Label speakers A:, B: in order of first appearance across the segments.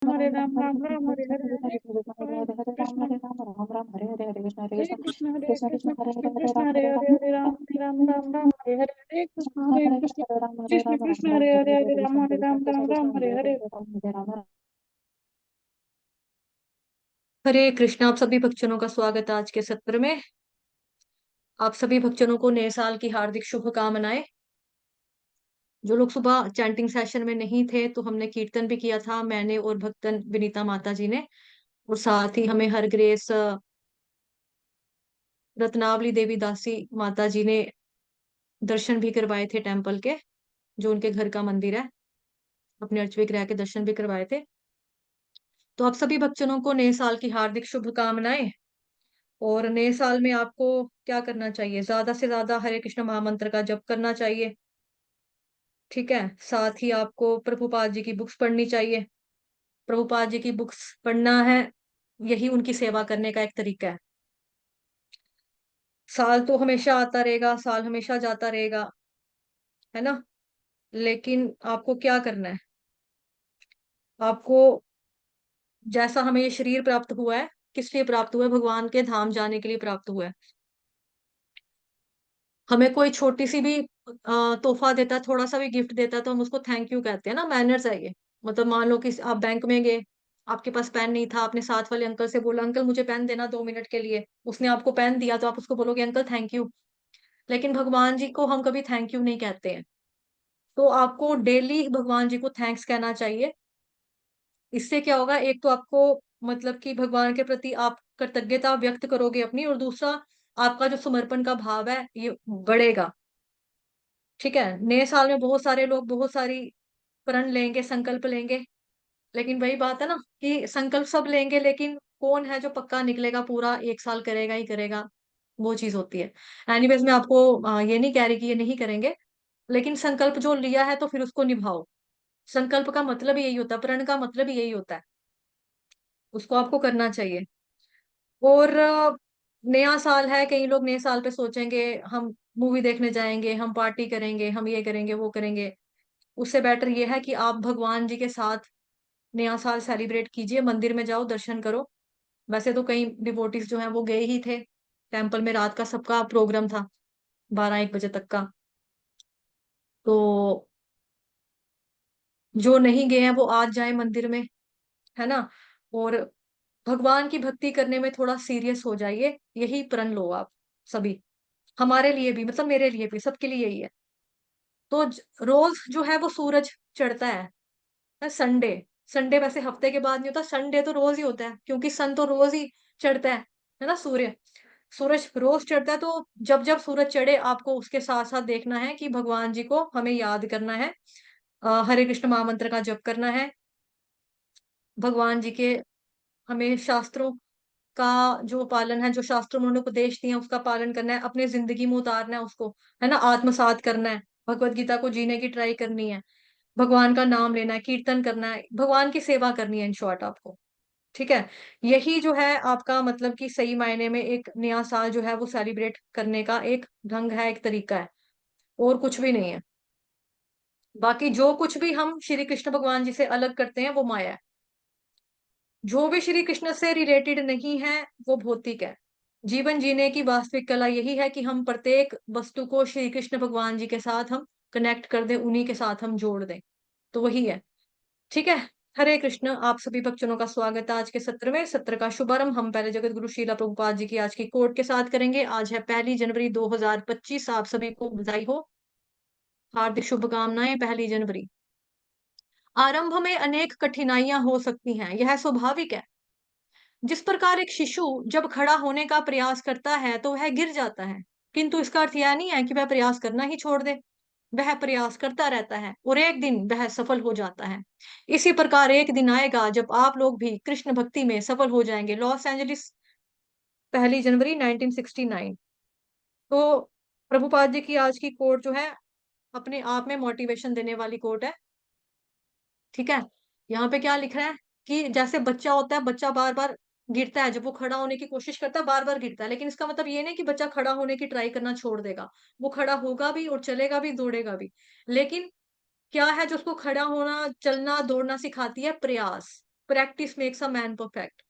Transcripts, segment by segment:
A: हरे
B: राम राम
A: राम
B: हरे
A: राम
B: कृष्ण
A: राम हरे
B: कृष्ण
A: हरे
B: कृष्ण
A: हरे
B: कृष्ण हरे
A: हरे
B: हरे हरे राम
A: कृष्ण
B: हरे राम राम राम हरे हरे हरे कृष्ण
A: हरे कृष्ण
B: कृष्ण कृष्ण
A: कृष्ण
B: हरे
A: कृष्ण हरे
B: राम
A: हरे हरे राम हरे राम राम राम हरे हरे हरे
B: हरे
A: कृष्ण
B: हरे
A: कृष्ण
B: राम
A: कृष्ण
B: राम
A: हरे
B: हरे
A: हरे
B: हरे
A: हरे राम
B: कृष्ण
A: हरे
B: कृष्ण
A: राम
B: कृष्ण
A: राम
B: कृष्ण
A: राम हरे
B: हरे
A: हरे
B: हरे राम हरे राम
C: हरे कृष्ण। आप सभी भक्तजनों का स्वागत है आज के सत्र में। आप सभी भक्तजनों को नए साल की हार्दिक शुभकामनाएं। जो लोग सुबह चैंटिंग सेशन में नहीं थे तो हमने कीर्तन भी किया था, मैंने और भक्तन विनीता माता जी ने। और साथ ही हमें हर ग्रेस रत्नावली देवी दासी माता जी ने दर्शन भी करवाए थे टेम्पल के, जो उनके घर का मंदिर है। अपने अर्च विग्रह के दर्शन भी करवाए थे। तो आप सभी भक्तजनों को नए साल की हार्दिक शुभकामनाएं। और नए साल में आपको क्या करना चाहिए? ज्यादा से ज्यादा हरे कृष्ण महामंत्र का जप करना चाहिए। ठीक है। साथ ही आपको प्रभुपाद जी की बुक्स पढ़नी चाहिए। प्रभुपाद जी की बुक्स पढ़ना है, यही उनकी सेवा करने का एक तरीका है। साल तो हमेशा आता रहेगा, साल हमेशा जाता रहेगा, है ना। लेकिन आपको क्या करना है? आपको, जैसा हमें ये शरीर प्राप्त हुआ है, किस लिए प्राप्त हुआ है? भगवान के धाम जाने के लिए प्राप्त हुआ है। हमें कोई छोटी सी भी तोहफा देता है, थोड़ा सा भी गिफ्ट देता है, तो हम उसको थैंक यू कहते हैं ना। मैनर्स है ये। मतलब मान लो कि आप बैंक में गए, आपके पास पेन नहीं था, आपने साथ वाले अंकल से बोला अंकल मुझे पेन देना 2 मिनट के लिए, उसने आपको पेन दिया तो आप उसको बोलोगे अंकल थैंक यू। लेकिन भगवान जी को हम कभी थैंक यू नहीं कहते हैं। तो आपको डेली भगवान जी को थैंक्स कहना चाहिए। इससे क्या होगा? एक तो आपको मतलब कि भगवान के प्रति आप कृतज्ञता व्यक्त करोगे अपनी, और दूसरा आपका जो समर्पण का भाव है ये बढ़ेगा। ठीक है। नए साल में बहुत सारे लोग बहुत सारी प्रण लेंगे, संकल्प लेंगे। लेकिन वही बात है ना कि संकल्प सब लेंगे, लेकिन कौन है जो पक्का निकलेगा, पूरा 1 साल करेगा ही करेगा? वो चीज होती है। एनीवेज मैं आपको ये नहीं कह रही कि ये नहीं करेंगे, लेकिन संकल्प जो लिया है तो फिर उसको निभाओ। संकल्प का मतलब यही होता है, प्रण का मतलब यही होता है। उसको आपको करना चाहिए। और नया साल है, कई लोग नए साल पे सोचेंगे हम मूवी देखने जाएंगे, हम पार्टी करेंगे, हम ये करेंगे वो करेंगे। उससे बेटर ये है कि आप भगवान जी के साथ नया साल सेलिब्रेट कीजिए, मंदिर में जाओ, दर्शन करो। वैसे तो कई डिवोटीज जो हैं वो गए ही थे टेम्पल में, रात का सबका प्रोग्राम था 12-1 बजे तक का। तो जो नहीं गए हैं वो आज जाए मंदिर में, है ना। और भगवान की भक्ति करने में थोड़ा सीरियस हो जाइए, यही प्रण लो आप सभी। हमारे लिए भी, मतलब मेरे लिए भी, सबके लिए यही है। तो रोज जो है वो सूरज चढ़ता है संडे। संडे वैसे हफ्ते के बाद नहीं होता, संडे तो रोज ही होता है, क्योंकि सन तो रोज ही चढ़ता है ना। सूरज रोज चढ़ता है। तो जब जब सूरज चढ़े आपको उसके साथ साथ देखना है कि भगवान जी को हमें याद करना है, हरे कृष्ण महामंत्र का जप करना है। भगवान जी के हमें शास्त्रों का जो पालन है, जो शास्त्रों में उन्होंने उपदेश दिए हैं उसका पालन करना है, अपने जिंदगी में उतारना है उसको, है ना, आत्मसात करना है। भगवत गीता को जीने की ट्राई करनी है। भगवान का नाम लेना है, कीर्तन करना है, भगवान की सेवा करनी है, इन शॉर्ट आपको। ठीक है। यही जो है आपका मतलब कि सही मायने में एक नया साल जो है वो सेलिब्रेट करने का एक ढंग है, एक तरीका है, और कुछ भी नहीं है। बाकी जो कुछ भी हम श्री कृष्ण भगवान जी से अलग करते हैं वो माया है। जो भी श्री कृष्ण से रिलेटेड नहीं है वो भौतिक है। जीवन जीने की वास्तविक कला यही है कि हम प्रत्येक वस्तु को श्री कृष्ण भगवान जी के साथ हम कनेक्ट कर दें, उन्हीं के साथ हम जोड़ दें। तो वही है। ठीक है। हरे कृष्ण। आप सभी भक्तजनों का स्वागत है आज के सत्र में। सत्र का शुभारंभ हम पहले जगत गुरु शीला प्रभुपाद जी की आज की कोट के साथ करेंगे। आज है 1 जनवरी 2025। आप सभी को बधाई हो, हार्दिक शुभकामनाएं। 1 जनवरी। आरंभ में अनेक कठिनाइयां हो सकती हैं, यह स्वाभाविक है। जिस प्रकार एक शिशु जब खड़ा होने का प्रयास करता है तो वह गिर जाता है, किंतु इसका अर्थ यह नहीं है कि वह प्रयास करना ही छोड़ दे। वह प्रयास करता रहता है और एक दिन वह सफल हो जाता है। इसी प्रकार एक दिन आएगा जब आप लोग भी कृष्ण भक्ति में सफल हो जाएंगे। लॉस एंजलिस, 1 जनवरी 1969। तो प्रभुपाद जी की आज की कोट जो है अपने आप में मोटिवेशन देने वाली कोट है। ठीक है। यहाँ पे क्या लिख रहा है कि जैसे बच्चा होता है, बच्चा बार बार गिरता है, जब वो खड़ा होने की कोशिश करता है बार बार गिरता है, लेकिन इसका मतलब ये नहीं कि बच्चा खड़ा होने की ट्राई करना छोड़ देगा। वो खड़ा होगा भी और चलेगा भी, दौड़ेगा भी। लेकिन क्या है जो उसको खड़ा होना, चलना, दौड़ना सिखाती है? प्रयास। Practice makes a man perfect.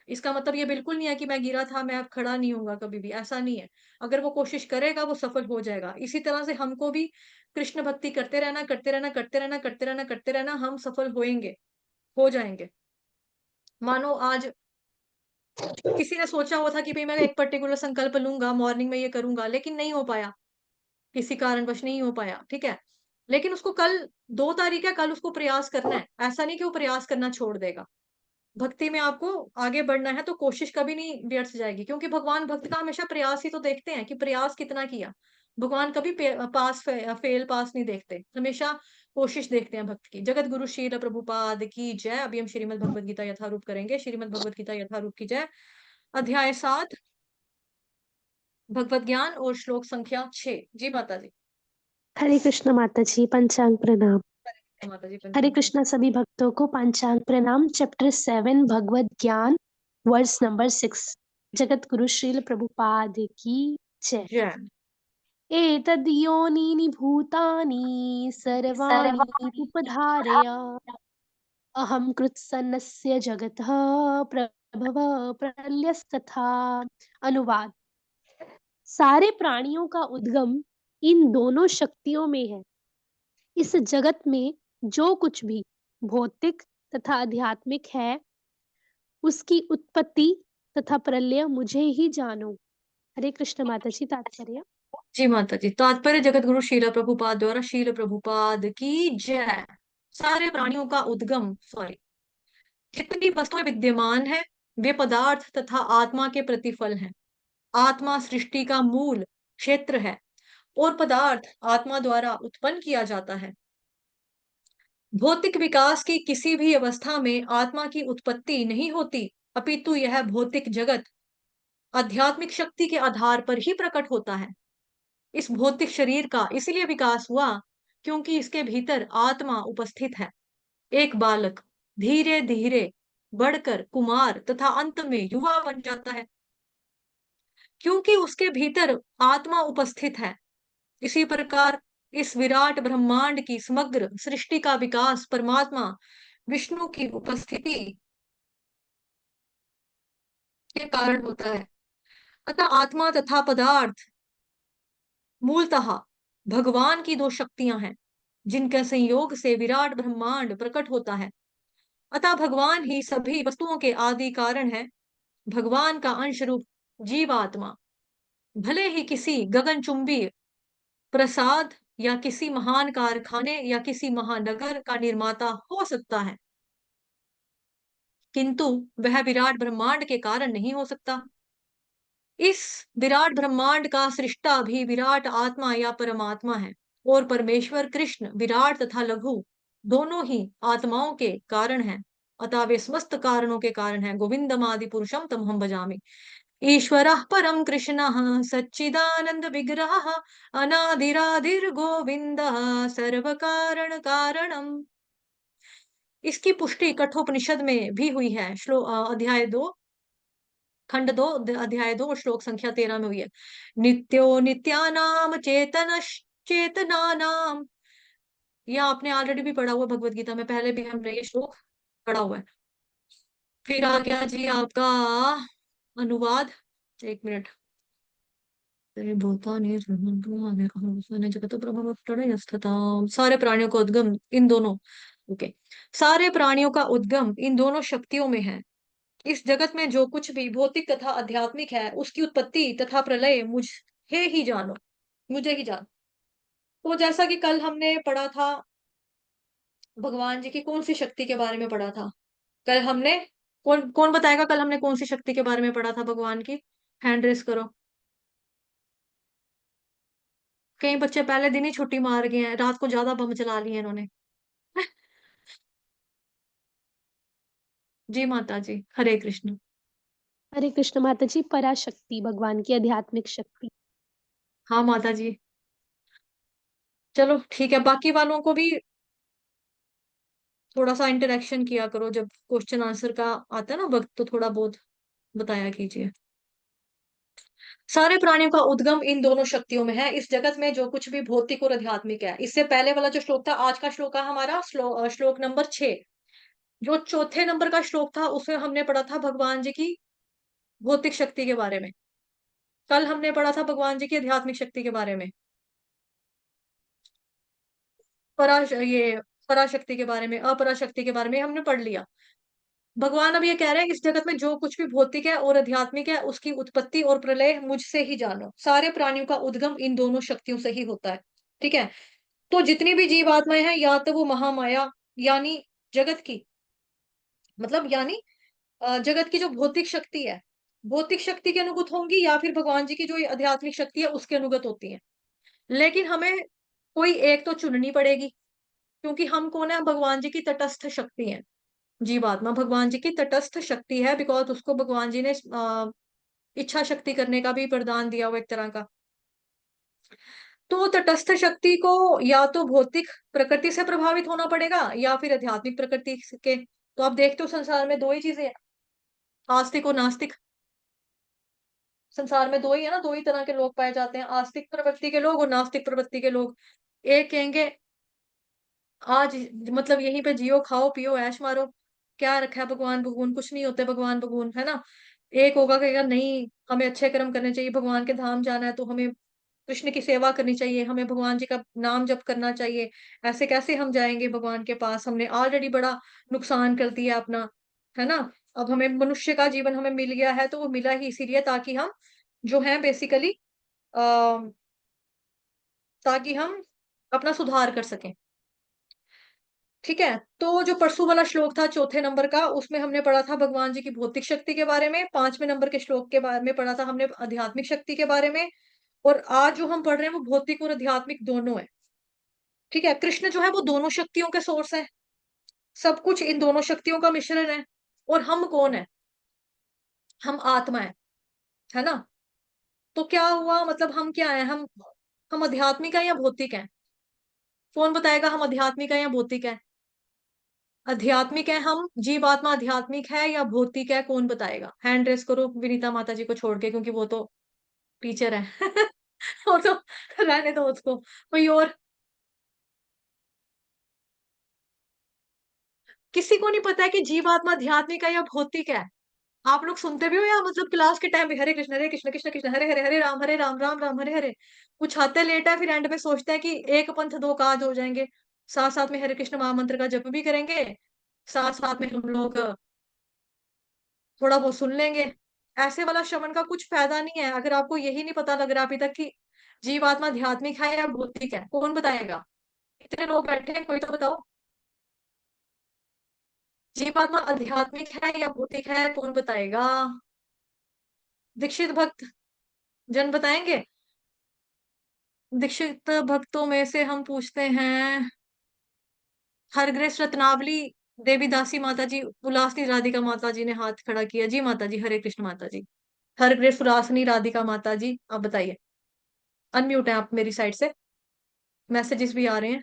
C: इसका मतलब ये बिल्कुल नहीं है कि मैं गिरा था, मैं अब खड़ा नहीं होऊंगा कभी भी, ऐसा नहीं है। अगर वो कोशिश करेगा वो सफल हो जाएगा। इसी तरह से हमको भी कृष्ण भक्ति करते रहना, करते रहना, करते रहना, करते रहना, करते रहना, हम सफल होएंगे, हो जाएंगे। मानो आज किसी ने सोचा हुआ था कि भाई मैं एक पर्टिकुलर संकल्प लूंगा, मॉर्निंग में ये करूंगा, लेकिन नहीं हो पाया, किसी कारणवश नहीं हो पाया, ठीक है। लेकिन उसको कल 2 तारीख है, कल उसको प्रयास करना है। ऐसा नहीं कि वो प्रयास करना छोड़ देगा। भक्ति में आपको आगे बढ़ना है तो कोशिश कभी नहीं व्यर्थ जाएगी, क्योंकि भगवान भक्त का हमेशा प्रयास ही तो देखते हैं कि प्रयास कितना किया। भगवान कभी फेल पास नहीं देखते, हमेशा कोशिश देखते हैं भक्त की। जगत गुरु श्रील प्रभुपाद की जय। अभी हम श्रीमद् भगवद गीता यथारूप करेंगे। श्रीमद् भगवद गीता यथारूप की जय। अध्याय 7 भगवत ज्ञान और श्लोक संख्या 6। जी माता जी।
A: हरे कृष्ण माता जी, पंचांग प्रणाम।
C: माता जी
A: हरे
C: पंचांग।
A: कृष्णा सभी भक्तों को पंचांग प्रणाम। चैप्टर 7 भगवत ज्ञान, वर्स नंबर 6। जगत गुरु श्रील प्रभुपाद की जय।
C: जय।
A: एतद् योनीनि भूतानि सर्वाणि उपधारय अहं कृत्सन्नस्य जगतः प्रभव प्रलयस्तथा। अनुवाद। सारे प्राणियों का उद्गम इन दोनों शक्तियों में है। इस जगत में जो कुछ भी भौतिक तथा आध्यात्मिक है, उसकी उत्पत्ति तथा प्रलय मुझे ही जानो। हरे कृष्ण माता जी। तात्पर्य।
C: जी माता जी। तात्पर्य जगत गुरु शील प्रभुपाद द्वारा शील प्रभुपाद की जय। सारे प्राणियों का उद्गम, सॉरी, जितनी वस्तुएं विद्यमान है वे पदार्थ तथा आत्मा के प्रतिफल हैं। आत्मा सृष्टि का मूल क्षेत्र है और पदार्थ आत्मा द्वारा उत्पन्न किया जाता है। भौतिक विकास की किसी भी अवस्था में आत्मा की उत्पत्ति नहीं होती, अपितु यह भौतिक जगत आध्यात्मिक शक्ति के आधार पर ही प्रकट होता है। इस भौतिक शरीर का इसलिए विकास हुआ क्योंकि इसके भीतर आत्मा उपस्थित है। एक बालक धीरे धीरे बढ़कर कुमार तथा अंत में युवा बन जाता है, क्योंकि उसके भीतर आत्मा उपस्थित है। इसी प्रकार इस विराट ब्रह्मांड की समग्र सृष्टि का विकास परमात्मा विष्णु की उपस्थिति के कारण होता है। अतः आत्मा तथा पदार्थ मूलतः भगवान की दो शक्तियां हैं, जिनके संयोग से विराट ब्रह्मांड प्रकट होता है। अतः भगवान ही सभी वस्तुओं के आदि कारण है। भगवान का अंश रूप जीवात्मा भले ही किसी गगनचुंबी प्रसाद या किसी महान कारखाने या किसी महानगर का निर्माता हो सकता है, किंतु वह विराट ब्रह्मांड के कारण नहीं हो सकता। इस विराट ब्रह्मांड का सृष्टा भी विराट आत्मा या परमात्मा है, और परमेश्वर कृष्ण विराट तथा लघु दोनों ही आत्माओं के कारण हैं। अतः वे समस्त कारणों के कारण हैं। गोविंदमादि पुरुषम तमहम भजामि। ईश्वरः परं कृष्णः सच्चिदानंद विग्रहः अनादिरादिर गोविंदः सर्व कारण कारणम। इसकी पुष्टि कठोपनिषद में भी हुई है। अध्याय 2 खंड 2 अध्याय 2 श्लोक संख्या 13 में हुई है। नित्यो नित्यानाम चेतन चेतनानाम। यह आपने ऑलरेडी भी पढ़ा हुआ भगवत गीता में, पहले भी हमने ये श्लोक पढ़ा हुआ है। फिर आ गया जी आपका अनुवाद। एक मिनट। सारे प्राणियों का उद्गम इन दोनों, ओके, सारे प्राणियों का उद्गम इन दोनों शक्तियों में है। इस जगत में जो कुछ भी भौतिक तथा आध्यात्मिक है, उसकी उत्पत्ति तथा प्रलय मुझे ही जानो, मुझे ही जानो। तो जैसा कि कल हमने पढ़ा था, भगवान जी की कौन सी शक्ति के बारे में पढ़ा था कल हमने? कौन कौन बताएगा कल हमने कौन सी शक्ति के बारे में पढ़ा था भगवान की? हैंड रेस करो। कई बच्चे पहले दिन ही छुट्टी मार गए हैं, रात को ज्यादा बम चला लिए इन्होंने। जी माता जी। हरे कृष्ण।
A: हरे कृष्ण माता जी। पराशक्ति, भगवान की आध्यात्मिक शक्ति।
C: हाँ माता जी। चलो ठीक है, बाकी वालों को भी थोड़ा सा इंटरेक्शन किया करो, जब क्वेश्चन आंसर का आता है ना वक्त, तो थोड़ा बहुत बताया कीजिए। सारे प्राणियों का उद्गम इन दोनों शक्तियों में है। इस जगत में जो कुछ भी भौतिक और आध्यात्मिक है, इससे पहले वाला जो श्लोक था, आज का श्लोक है हमारा श्लोक नंबर 6। जो चौथे नंबर का श्लोक था उसमें हमने पढ़ा था भगवान जी की भौतिक शक्ति के बारे में। कल हमने पढ़ा था भगवान जी की आध्यात्मिक शक्ति के बारे में, ये पराशक्ति के बारे में, अपराशक्ति के बारे में हमने पढ़ लिया। भगवान अब ये कह रहे हैं इस जगत में जो कुछ भी भौतिक है और आध्यात्मिक है उसकी उत्पत्ति और प्रलय मुझसे ही जानो। सारे प्राणियों का उद्गम इन दोनों शक्तियों से ही होता है। ठीक है, तो जितनी भी जीव आत्माएं हैं या तो वो महामाया यानी जगत की, मतलब यानी जगत की जो भौतिक शक्ति है, भौतिक शक्ति के अनुगत होंगी या फिर भगवान जी की जो ये आध्यात्मिक शक्ति है उसके अनुगत होती है। लेकिन हमें कोई एक तो चुननी पड़ेगी, क्योंकि हम कौन है, भगवान जी की तटस्थ शक्ति है। जीवात्मा भगवान जी की तटस्थ शक्ति है, बिकॉज उसको भगवान जी ने इच्छा शक्ति करने का भी वरदान दिया हुआ एक तरह का। तो तटस्थ शक्ति को या तो भौतिक प्रकृति से प्रभावित होना पड़ेगा या फिर आध्यात्मिक प्रकृति के। तो आप देखते हो संसार में दो ही चीजें हैं, आस्तिक और नास्तिक। संसार में दो ही है ना, दो ही तरह के लोग पाए जाते हैं, आस्तिक प्रवृत्ति के लोग और नास्तिक प्रवृत्ति के लोग। एक कहेंगे आज मतलब यहीं पे जियो खाओ पियो ऐश मारो, क्या रखा है भगवान भगवान, कुछ नहीं होते भगवान भगवान, है ना। एक होगा कहेगा नहीं हमें अच्छे कर्म करने चाहिए, भगवान के धाम जाना है तो हमें कृष्ण की सेवा करनी चाहिए, हमें भगवान जी का नाम जप करना चाहिए। ऐसे कैसे हम जाएंगे भगवान के पास, हमने ऑलरेडी बड़ा नुकसान कर दिया अपना, है ना। अब हमें मनुष्य का जीवन हमें मिल गया है तो वो मिला ही इसीलिए ताकि हम जो है बेसिकली ताकि हम अपना सुधार कर सकें। ठीक है, तो जो परसों वाला श्लोक था चौथे नंबर का, उसमें हमने पढ़ा था भगवान जी की भौतिक शक्ति के बारे में। पांचवें नंबर के श्लोक के बारे में पढ़ा था हमने आध्यात्मिक शक्ति के बारे में। और आज जो हम पढ़ रहे हैं वो भौतिक और आध्यात्मिक दोनों है। ठीक है, कृष्ण जो है वो दोनों शक्तियों के सोर्स है, सब कुछ इन दोनों शक्तियों का मिश्रण है। और हम कौन है, हम आत्मा है ना। तो क्या हुआ, मतलब हम क्या है, हम आध्यात्मिक है या भौतिक है। कौन बताएगा हम आध्यात्मिक है या भौतिक है। आध्यात्मिक है हम, जीवात्मा आध्यात्मिक है या भौतिक है, कौन बताएगा। हैंड रेस करो विनीता माता जी को छोड़ के, क्योंकि वो तो टीचर है वो तो रहने दो उसको, कोई और। किसी को नहीं पता है कि जीवात्मा आध्यात्मिक है या भौतिक है। आप लोग सुनते भी हो या मतलब क्लास के टाइम पे हरे कृष्ण कृष्ण कृष्ण हरे हरे हरे राम राम राम हरे हरे। कुछ आते लेट है फिर एंड में सोचते हैं कि एक पंथ दो काज हो जाएंगे। साथ साथ में हरे कृष्ण महामंत्र का जप भी करेंगे, साथ साथ में हम लोग थोड़ा बहुत सुन लेंगे। ऐसे वाला श्रवण का कुछ फायदा नहीं है अगर आपको यही नहीं पता लग रहा अभी तक कि जीवात्मा आध्यात्मिक है या भौतिक है। कौन बताएगा, इतने लोग बैठे हैं कोई तो बताओ। जीवात्मा आध्यात्मिक है या भौतिक है, कौन बताएगा। दीक्षित भक्त जन बताएंगे। दीक्षित भक्तों में से हम पूछते हैं, हरग्रेस रत्नावली देवी दासी माता जी, उल्लासनी राधिका माता जी ने हाथ खड़ा किया। जी माता जी, हरे कृष्ण माता जी। हरग्रेस उल्लासनी राधिका माता जी, आप बताइए। अनम्यूट है आप मेरी साइड से, मैसेजेस भी आ रहे हैं।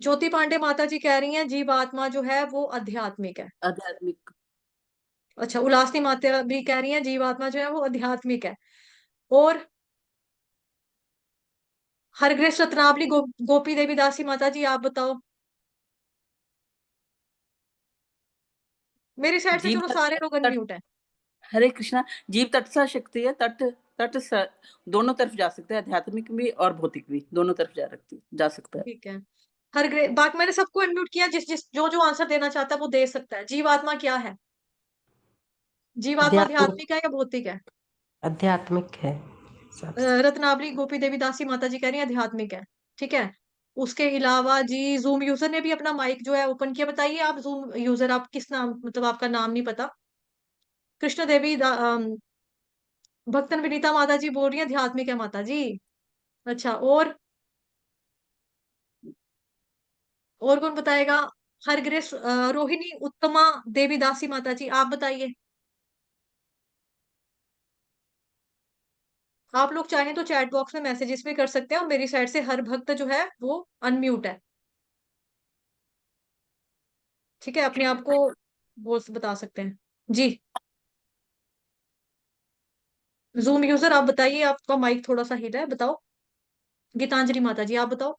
C: ज्योति पांडे माता जी कह रही हैं जीवात्मा जो है वो आध्यात्मिक है।
D: आध्यात्मिक।
C: अच्छा, उल्लासनी माता भी कह रही हैं जीवात्मा जो है वो आध्यात्मिक है। और हरग्रेस रत्नावली गोपी देवी दासी माता जी, आप बताओ। मेरी साइड से
D: जीव
C: चलो
D: तट,
C: सारे लोग
D: तट,
C: अनम्यूट है।
D: हरे कृष्णा। जीव तट सा शक्ति है, तट तट दोनों तरफ जा सकते हैं, आध्यात्मिक भी और भौतिक भी, दोनों तरफ जा सकता है।
C: ठीक है, बाकी मैंने सबको अनम्यूट किया, जिस जिस जो जो आंसर देना चाहता है वो दे सकता है। जीवात्मा क्या है, जीवात्मा
E: आध्यात्मिक
C: आध्यात्मिक है या भौतिक है।
E: आध्यात्मिक है सब।
C: रत्नावली गोपी देवी दासी माता जी कह रही है आध्यात्मिक है। ठीक है, उसके अलावा जी जूम यूजर ने भी अपना माइक जो है ओपन किया। बताइए आप जूम यूजर, आप किस नाम, मतलब आपका नाम नहीं पता। कृष्ण देवी भक्तन विनीता माता जी बोल रही है आध्यात्मिक है माता जी। अच्छा, और कौन बताएगा। हरग्रेस रोहिणी उत्तमा देवी दासी माता जी, आप बताइए। आप लोग चाहें तो चैट बॉक्स में मैसेजेस भी कर सकते हैं, और मेरी साइड से हर भक्त जो है वो अनम्यूट है। ठीक है, अपने आप को वो बता सकते हैं जी। जूम यूजर आप बताइए, आपका माइक थोड़ा सा हिला है, बताओ। गीतांजलि माता जी आप बताओ।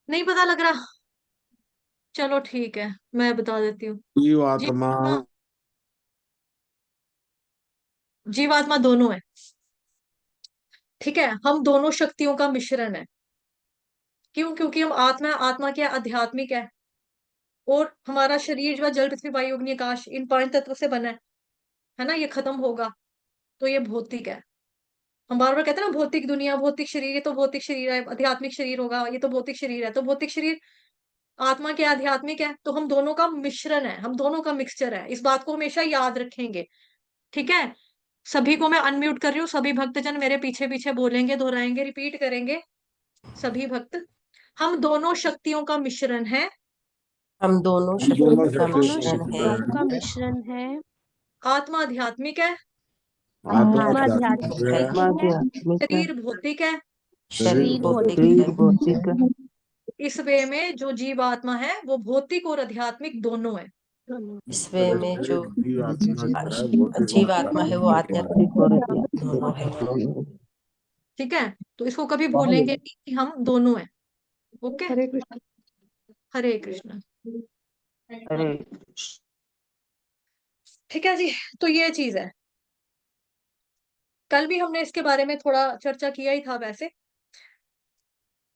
C: नहीं पता लग रहा? चलो ठीक है, मैं बता देती हूँ।
F: जीवात्मा
C: जीवात्मा जीवात्मा दोनों है, ठीक है। हम दोनों शक्तियों का मिश्रण है। क्यों? क्योंकि हम आत्मा है। आत्मा क्या? आध्यात्मिक है। और हमारा शरीर जो है जल पृथ्वी वायु अग्नि आकाश इन 5 तत्व से बना है ना, ये खत्म होगा। तो ये भौतिक है। हम बार बार कहते हैं ना, भौतिक दुनिया, भौतिक शरीर, ये तो भौतिक शरीर है। आध्यात्मिक शरीर होगा, ये तो भौतिक शरीर है। तो भौतिक शरीर आत्मा क्या? आध्यात्मिक है। तो हम दोनों का मिश्रण है, हम दोनों का मिक्सचर है। इस बात को हमेशा याद रखेंगे, ठीक है। सभी को मैं अनम्यूट कर रही हूँ, सभी भक्तजन मेरे पीछे पीछे बोलेंगे, दोहराएंगे, रिपीट करेंगे। सभी भक्त, हम दोनों शक्तियों का मिश्रण है।
E: हम दोनों
F: हम दोनों
E: शक्तियों का
F: शक्तियों
A: दोनों
E: मिश्रण है।
A: शक्तियों का मिश्रण है।
C: आत्मा आध्यात्मिक है,
F: आत्मा
A: आत्मा
F: आध्यात्मिक है,
A: आध्यात्मिक है,
C: शरीर भौतिक है।
E: शरीर
A: शरीर
E: भौतिक
A: भौतिक
E: है।
A: है।
C: इस वे में जो जीवात्मा है वो भौतिक और आध्यात्मिक दोनों है।
A: दोनों।
E: इस वे में जो
F: जीवात्मा जो है भौतिक और
E: जीवात्मा है वो आध्यात्मिक दोनों है।
C: ठीक है, तो इसको कभी भूलेंगे नहीं कि हम दोनों हैं। ओके,
B: हरे कृष्ण।
C: हरे कृष्ण।
E: अरे
C: ठीक है जी, तो ये चीज है। कल भी हमने इसके बारे में थोड़ा चर्चा किया ही था वैसे,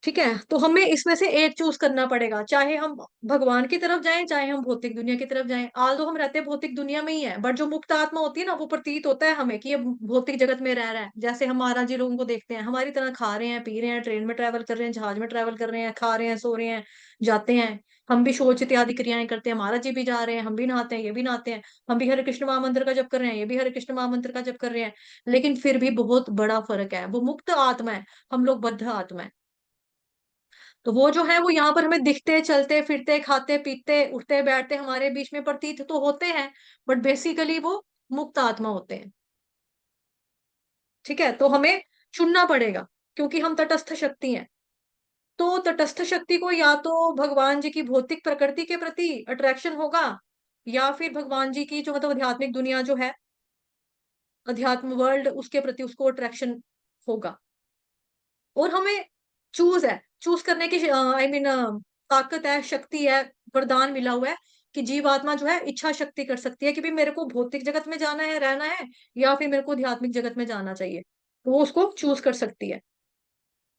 C: ठीक है। तो हमें इसमें से एक चूज करना पड़ेगा, चाहे हम भगवान की तरफ जाएं, चाहे हम भौतिक दुनिया की तरफ जाएं। आल्दो हम रहते हैं भौतिक दुनिया में ही है, बट जो मुक्त आत्मा होती है ना, वो प्रतीत होता है हमें कि ये भौतिक जगत में रह रहा है। जैसे हम महाराज जी लोगों को देखते हैं, हमारी तरह खा रहे हैं, पी रहे हैं, ट्रेन में ट्रेवल कर रहे हैं, जहाज में ट्रेवल कर रहे हैं, खा रहे हैं, सो रहे हैं, जाते हैं। हम भी शौच इत्यादि क्रियाएं करते हैं, महाराज जी भी जा रहे हैं, हम भी नहाते हैं, ये भी नहाते हैं। हम भी हरे कृष्ण महामंत्र का जप कर रहे हैं, ये भी हरे कृष्ण महामंत्र का जप कर रहे हैं। लेकिन फिर भी बहुत बड़ा फर्क है, वो मुक्त आत्मा है, हम लोग बद्ध आत्मा है। तो वो जो है वो यहाँ पर हमें दिखते, चलते फिरते, खाते पीते, उठते बैठते हमारे बीच में प्रतीत तो होते हैं, बट बेसिकली वो मुक्त आत्मा होते हैं। ठीक है, तो हमें चुनना पड़ेगा, क्योंकि हम तटस्थ शक्ति हैं। तो तटस्थ शक्ति को या तो भगवान जी की भौतिक प्रकृति के प्रति अट्रैक्शन होगा, या फिर भगवान जी की जो मतलब आध्यात्मिक दुनिया जो है, अध्यात्म वर्ल्ड, उसके प्रति उसको अट्रैक्शन होगा। और हमें चूज है, चूज करने की आई मीन ताकत है, शक्ति है, वरदान मिला हुआ है कि जीवात्मा जो है इच्छा शक्ति कर सकती है कि भाई मेरे को भौतिक जगत में जाना है, रहना है, या फिर मेरे को आध्यात्मिक जगत में जाना चाहिए। तो वो उसको चूज कर सकती है।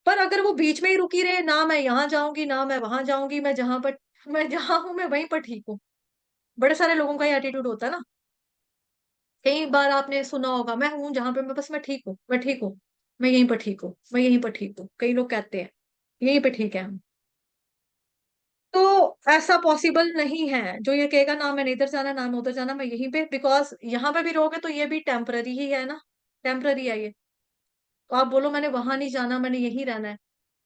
C: पर अगर वो बीच में ही रुकी रहे, ना मैं यहाँ जाऊंगी ना मैं वहां जाऊंगी, मैं जहां हूं मैं वहीं पर ठीक हूँ। बड़े सारे लोगों का ये एटीट्यूड होता है ना। कई बार आपने सुना होगा, मैं हूँ जहां पे, मैं बस मैं ठीक हूँ, मैं ठीक हूँ, मैं यहीं पर ठीक हूँ, मैं यहीं पर ठीक हूँ। कई लोग कहते हैं यहीं पे ठीक है हम। तो ऐसा पॉसिबल नहीं है जो ये कहेगा ना मैंने इधर जाना ना मैं उधर जाना, मैं यहीं पे, बिकॉज यहाँ पे भी रहोगे तो ये भी टेम्पररी ही है ना, टेम्पररी है ये। तो आप बोलो मैंने वहां नहीं जाना, मैंने यहीं रहना है,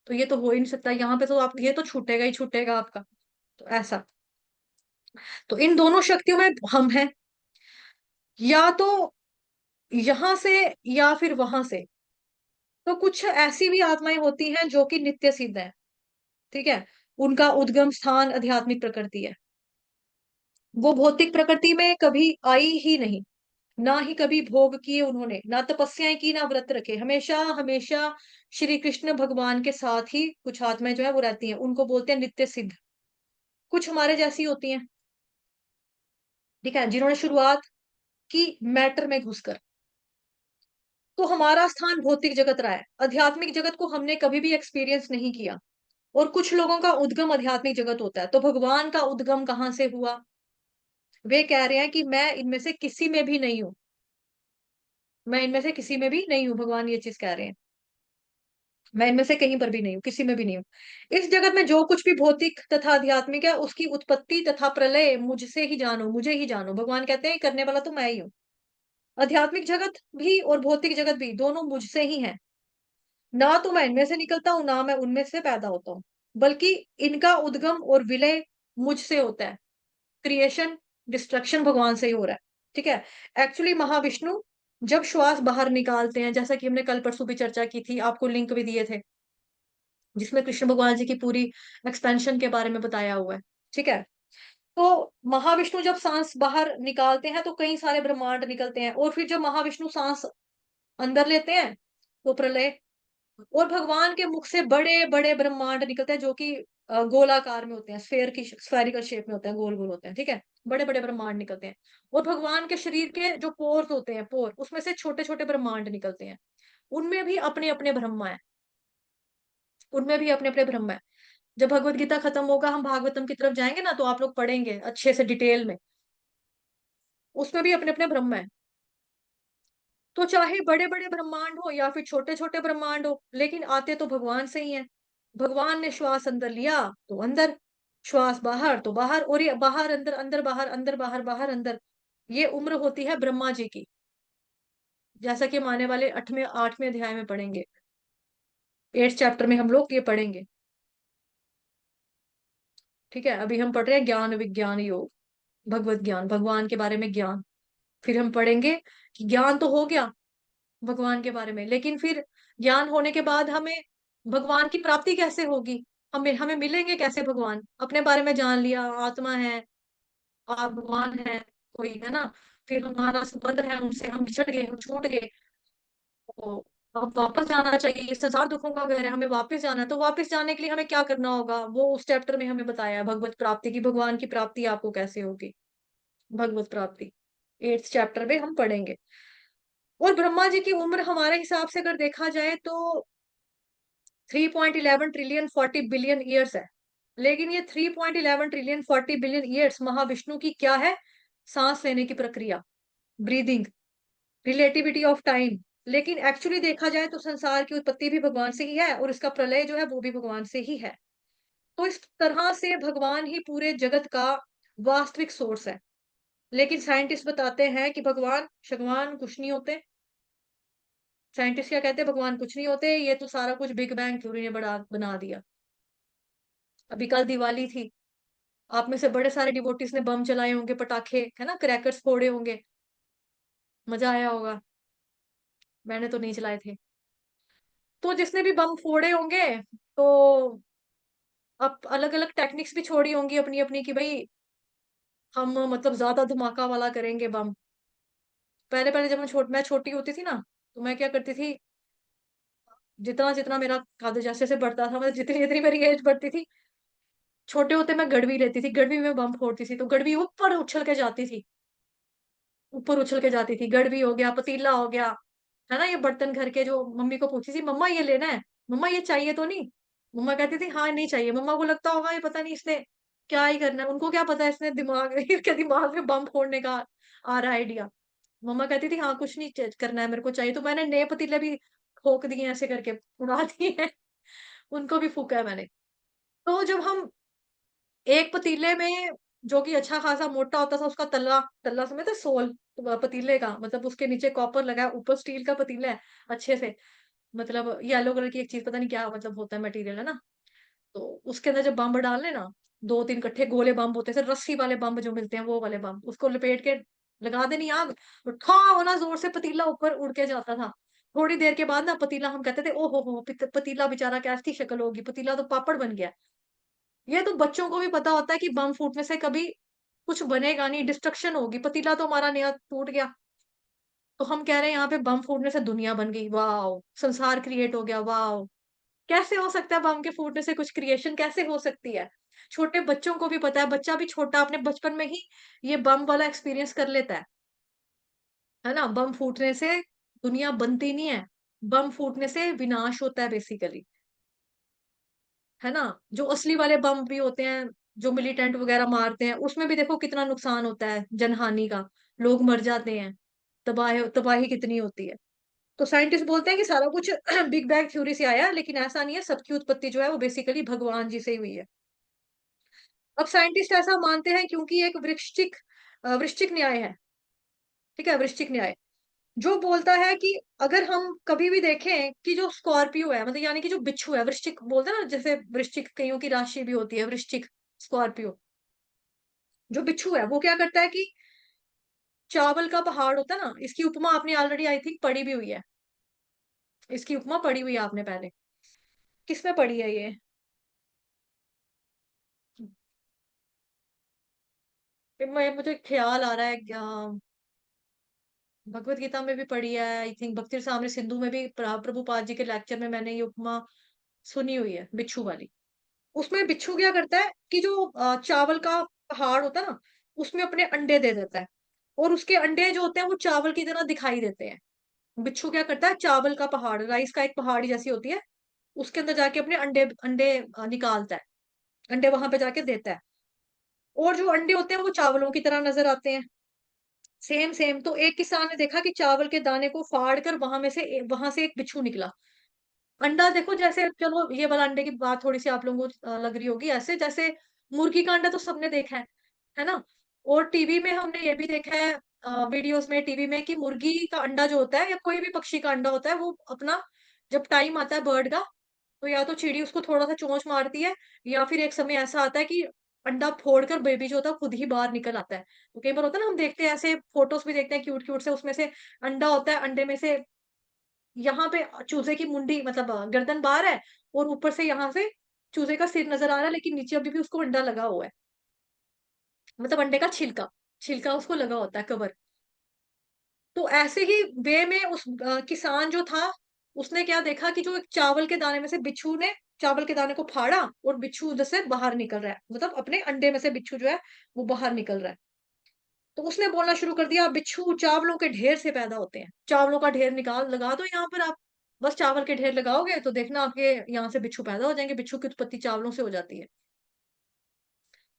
C: तो ये तो हो ही नहीं सकता। यहाँ पे तो आप, ये तो छूटेगा ही छूटेगा आपका। तो ऐसा, तो इन दोनों शक्तियों में हम हैं, या तो यहां से या फिर वहां से। तो कुछ ऐसी भी आत्माएं होती हैं जो कि नित्य सिद्ध है, ठीक है। उनका उद्गम स्थान आध्यात्मिक प्रकृति है। वो भौतिक प्रकृति में कभी आई ही नहीं, ना ही कभी भोग किए उन्होंने, ना तपस्याएं की, ना व्रत रखे। हमेशा हमेशा श्री कृष्ण भगवान के साथ ही कुछ आत्माएं जो है वो रहती हैं, उनको बोलते हैं नित्य सिद्ध। कुछ हमारे जैसी होती हैं, ठीक है, जिन्होंने शुरुआत की मैटर में घुसकर। तो हमारा स्थान भौतिक जगत रहा है, आध्यात्मिक जगत को हमने कभी भी एक्सपीरियंस नहीं किया। और कुछ लोगों का उद्गम आध्यात्मिक जगत होता है। तो भगवान का उद्गम कहाँ से हुआ? वे कह रहे हैं कि मैं इनमें से किसी में भी नहीं हूं, मैं इनमें से किसी में भी नहीं हूं। भगवान ये चीज कह रहे हैं, मैं इनमें से कहीं पर भी नहीं हूँ, किसी में भी नहीं हूँ। इस जगत में जो कुछ भी भौतिक तथा आध्यात्मिक है, उसकी उत्पत्ति तथा प्रलय मुझसे ही जानो, मुझे ही जानो। भगवान कहते हैं करने वाला तो मैं ही हूँ। आध्यात्मिक जगत भी और भौतिक जगत भी दोनों मुझसे ही है। ना तो मैं इनमें से निकलता हूँ, ना मैं उनमें से पैदा होता हूँ, बल्कि इनका उद्गम और विलय मुझसे होता है। क्रिएशन डिस्ट्रक्शन भगवान से ही हो रहा है, ठीक है। एक्चुअली महाविष्णु जब श्वास बाहर निकालते हैं, जैसा कि हमने कल परसों भी चर्चा की थी, आपको लिंक भी दिए थे, जिसमें कृष्ण भगवान जी की पूरी एक्सपेंशन के बारे में बताया हुआ है, ठीक है। तो महाविष्णु जब सांस बाहर निकालते हैं तो कई सारे ब्रह्मांड निकलते हैं, और फिर जब महाविष्णु सांस अंदर लेते हैं तो प्रलय। और भगवान के मुख से बड़े बड़े ब्रह्मांड निकलते हैं, जो कि गोलाकार में होते हैं, स्फेरिकल शेप में होते हैं, गोल गोल होते हैं, ठीक है। बड़े बड़े ब्रह्मांड निकलते हैं। और भगवान के शरीर के जो पोर्स होते हैं, पोर, उसमें से छोटे छोटे ब्रह्मांड निकलते हैं। उनमें भी अपने अपने ब्रह्मा है, उनमें भी अपने अपने ब्रह्मा है। जब भगवत गीता खत्म होगा, हम भागवतम की तरफ जाएंगे ना, तो आप लोग पढ़ेंगे अच्छे से डिटेल में, उसमें भी अपने अपने ब्रह्मा है। तो चाहे बड़े बड़े ब्रह्मांड हो या फिर छोटे छोटे ब्रह्मांड हो, लेकिन आते तो भगवान से ही है। भगवान ने श्वास अंदर लिया तो अंदर, श्वास बाहर तो बाहर, और ये बाहर अंदर, अंदर बाहर, अंदर बाहर, बाहर अंदर, ये उम्र होती है ब्रह्मा जी की, जैसा कि हम आने वाले 8वें अध्याय में पढ़ेंगे। 8th चैप्टर में हम लोग ये पढ़ेंगे, ठीक है। अभी हम पढ़ रहे हैं ज्ञान विज्ञान योग, भगवत ज्ञान, भगवान के बारे में ज्ञान। फिर हम पढ़ेंगे कि ज्ञान तो हो गया भगवान के बारे में, लेकिन फिर ज्ञान होने के बाद हमें भगवान की प्राप्ति कैसे होगी, हमें हमें मिलेंगे कैसे भगवान। अपने बारे में जान लिया, आत्मा है, आप भगवान है कोई, है ना। फिर हमारा संबंध है उनसे, हम बिछड़ गए, हम छूट गए, तो अब वापस जाना चाहिए, ये संसार दुखों का घर है, हमें वापस जाना है। तो वापस जाने के लिए हमें क्या करना होगा, वो उस चैप्टर में हमें बताया है, भगवत प्राप्ति की, भगवान की प्राप्ति आपको कैसे होगी, भगवत प्राप्ति 8th चैप्टर में हम पढ़ेंगे। और ब्रह्मा जी की उम्र हमारे हिसाब से अगर देखा जाए तो 3.11 ट्रिलियन 40 बिलियन ईयर्स है। लेकिन ये 3.11 ट्रिलियन 40 बिलियन ईयर्स महाविष्णु की क्या है, सांस लेने की प्रक्रिया, ब्रीदिंग, रिलेटिविटी ऑफ टाइम। लेकिन एक्चुअली देखा जाए तो संसार की उत्पत्ति भी भगवान से ही है, और इसका प्रलय जो है वो भी भगवान से ही है। तो इस तरह से भगवान ही पूरे जगत का वास्तविक सोर्स है। लेकिन साइंटिस्ट बताते हैं कि भगवान कुछ नहीं होते। साइंटिस्ट क्या कहते हैं, भगवान कुछ नहीं होते, ये तो सारा कुछ बिग बैंग थ्योरी ने बना दिया। अभी कल दिवाली थी, आप में से बड़े सारे डिवोटीज ने बम चलाए होंगे, पटाखे, है ना, क्रैकर्स फोड़े होंगे, मजा आया होगा। मैंने तो नहीं चलाए थे। तो जिसने भी बम फोड़े होंगे, तो अब अलग अलग टेक्निक्स भी छोड़ी होंगी अपनी अपनी, कि भाई हम मतलब ज्यादा धमाका वाला करेंगे बम। पहले पहले जब मैं छोटी होती थी ना, तो मैं क्या करती थी, जितना जितना मेरा कागज जैसे जैसे बढ़ता था, मतलब जितनी जितनी मेरी एज बढ़ती थी, छोटे होते मैं गड़वी लेती थी, गड़वी में बम फोड़ती थी, तो गड़वी ऊपर उछल के जाती थी, ऊपर उछल के जाती थी। गड़वी हो गया, पतीला हो गया, है ना, ये बर्तन घर के, जो मम्मी को पूछती थी, मम्मा ये लेना है, मम्मा ये चाहिए तो नहीं, मम्मा कहती थी हाँ नहीं चाहिए। मम्मा को लगता होगा ये पता नहीं इसने क्या ही करना है, उनको क्या पता है इसने दिमाग इसके दिमाग में बम फोड़ने का आ रहा है आइडिया। मम्मा कहती थी हाँ कुछ नहीं करना है, मेरे को चाहिए। तो मैंने नए पतीले भी ठोक दिए ऐसे करके, उड़ा दिए हैं, उनको भी फूका है मैंने। तो जब हम एक पतीले में, जो कि अच्छा खासा मोटा होता था, उसका तल्ला तल्ला समेत सोल पतीले का, मतलब उसके नीचे कॉपर लगा है, ऊपर स्टील का पतीला है अच्छे से, मतलब येलो कलर की एक चीज, पता नहीं क्या मतलब होता है मटेरियल, है ना। तो उसके अंदर जब बम डालने ना, 2-3 इकट्ठे गोले बम होते हैं, रस्सी वाले बम जो मिलते हैं, वो वाले बम, उसको लपेट के लगा देनी आग, और ठा होना जोर से, पतीला ऊपर उड़ के जाता था। थोड़ी देर के बाद ना पतीला, हम कहते थे ओ हो पतीला बेचारा कैसी शक्ल होगी, पतीला तो पापड़ बन गया। ये तो बच्चों को भी पता होता है कि बम फूटने से कभी कुछ बनेगा नहीं, डिस्ट्रक्शन होगी, पतीला तो हमारा नया टूट गया। तो हम कह रहे हैं यहाँ पे बम फूटने से दुनिया बन गई, वाओ, संसार क्रिएट हो गया, वाओ। कैसे हो सकता है बम के फूटने से कुछ क्रिएशन कैसे हो सकती है। छोटे बच्चों को भी पता है, बच्चा भी छोटा अपने बचपन में ही ये बम वाला एक्सपीरियंस कर लेता है ना। बम फूटने से दुनिया बनती नहीं है, बम फूटने से विनाश होता है बेसिकली, है ना। जो असली वाले बम भी होते हैं, जो मिलिटेंट वगैरह मारते हैं, उसमें भी देखो कितना नुकसान होता है, जनहानि का, लोग मर जाते हैं, तबाही कितनी होती है। तो साइंटिस्ट बोलते हैं कि सारा कुछ बिग बैंग थ्योरी से आया है, लेकिन ऐसा नहीं है, सबकी उत्पत्ति जो है वो बेसिकली भगवान जी से ही हुई है। अब साइंटिस्ट ऐसा मानते हैं क्योंकि एक वृश्चिक न्याय है, ठीक है, वृश्चिक न्याय, जो बोलता है कि अगर हम कभी भी देखें कि जो स्कॉर्पियो है, मतलब यानी कि जो बिच्छू है, वृश्चिक बोलते हैं ना, जैसे वृश्चिक कईयों की राशि भी होती है, वृश्चिक, स्कॉर्पियो, जो बिच्छू है वो क्या करता है कि चावल का पहाड़ होता है ना, इसकी उपमा आपने ऑलरेडी आई थिंक पढ़ी भी हुई है, इसकी उपमा पढ़ी हुई है आपने पहले, किसमें पढ़ी है ये, मुझे ख्याल आ रहा है भगवत गीता में भी पढ़ी है आई थिंक, भक्ति सामने सिंधु में भी प्रभुपाद जी के लेक्चर में मैंने ये उपमा सुनी हुई है बिच्छू वाली। उसमें बिच्छू क्या करता है कि जो चावल का पहाड़ होता है ना, उसमें अपने अंडे दे देता है और उसके अंडे जो होते हैं वो चावल की तरह दिखाई देते हैं। बिच्छू क्या करता है, चावल का पहाड़, राइस का एक पहाड़ी जैसी होती है, उसके अंदर जाके अपने अंडे अंडे निकालता है, अंडे वहां पे जाके देता है, और जो अंडे होते हैं वो चावलों की तरह नजर आते हैं। Same same. तो एक किसान ने देखा कि चावल के दाने को फाड़ कर वहां से एक बिच्छू निकला। अंडा देखो, जैसे चलो ये वाला अंडे की बात थोड़ी सी आप लोगों को लग रही होगी, ऐसे जैसे मुर्गी का अंडा तो सबने देखा है ना। और टीवी में हमने ये भी देखा है, वीडियोस में, टीवी में, कि मुर्गी का अंडा जो होता है या कोई भी पक्षी का अंडा होता है, वो अपना जब टाइम आता है बर्ड का, तो या तो चिड़ी उसको थोड़ा सा चोंच मारती है, या फिर एक समय ऐसा आता है कि अंडा फोड़कर बेबी जो होता है खुद ही बाहर निकल आता है। तो कई बार होता है ना, हम देखते हैं ऐसे फोटोज भी देखते हैं क्यूट क्यूट से, उसमें से अंडा होता है, अंडे में से यहाँ पे चूजे की मुंडी मतलब गर्दन बाहर है, और ऊपर से यहाँ से चूजे का सिर नजर आ रहा है, लेकिन नीचे अभी भी उसको अंडा लगा हुआ है, मतलब अंडे का छिलका, छिलका उसको लगा होता है, कवर। तो ऐसे ही वे में उस किसान जो था, उसने क्या देखा कि जो एक चावल के दाने में से बिच्छू ने चावल के दाने को फाड़ा, और बिच्छू उधर से बाहर निकल रहा है, मतलब अपने अंडे में से बिच्छू जो है वो बाहर निकल रहा है। तो उसने बोलना शुरू कर दिया, बिच्छू चावलों के ढेर से पैदा होते हैं, चावलों का ढेर निकाल लगा दो यहाँ पर आप, बस चावल के ढेर लगाओगे तो देखना आपके यहाँ से बिच्छू पैदा हो जाएंगे, बिच्छू की उत्पत्ति चावलों से हो जाती है।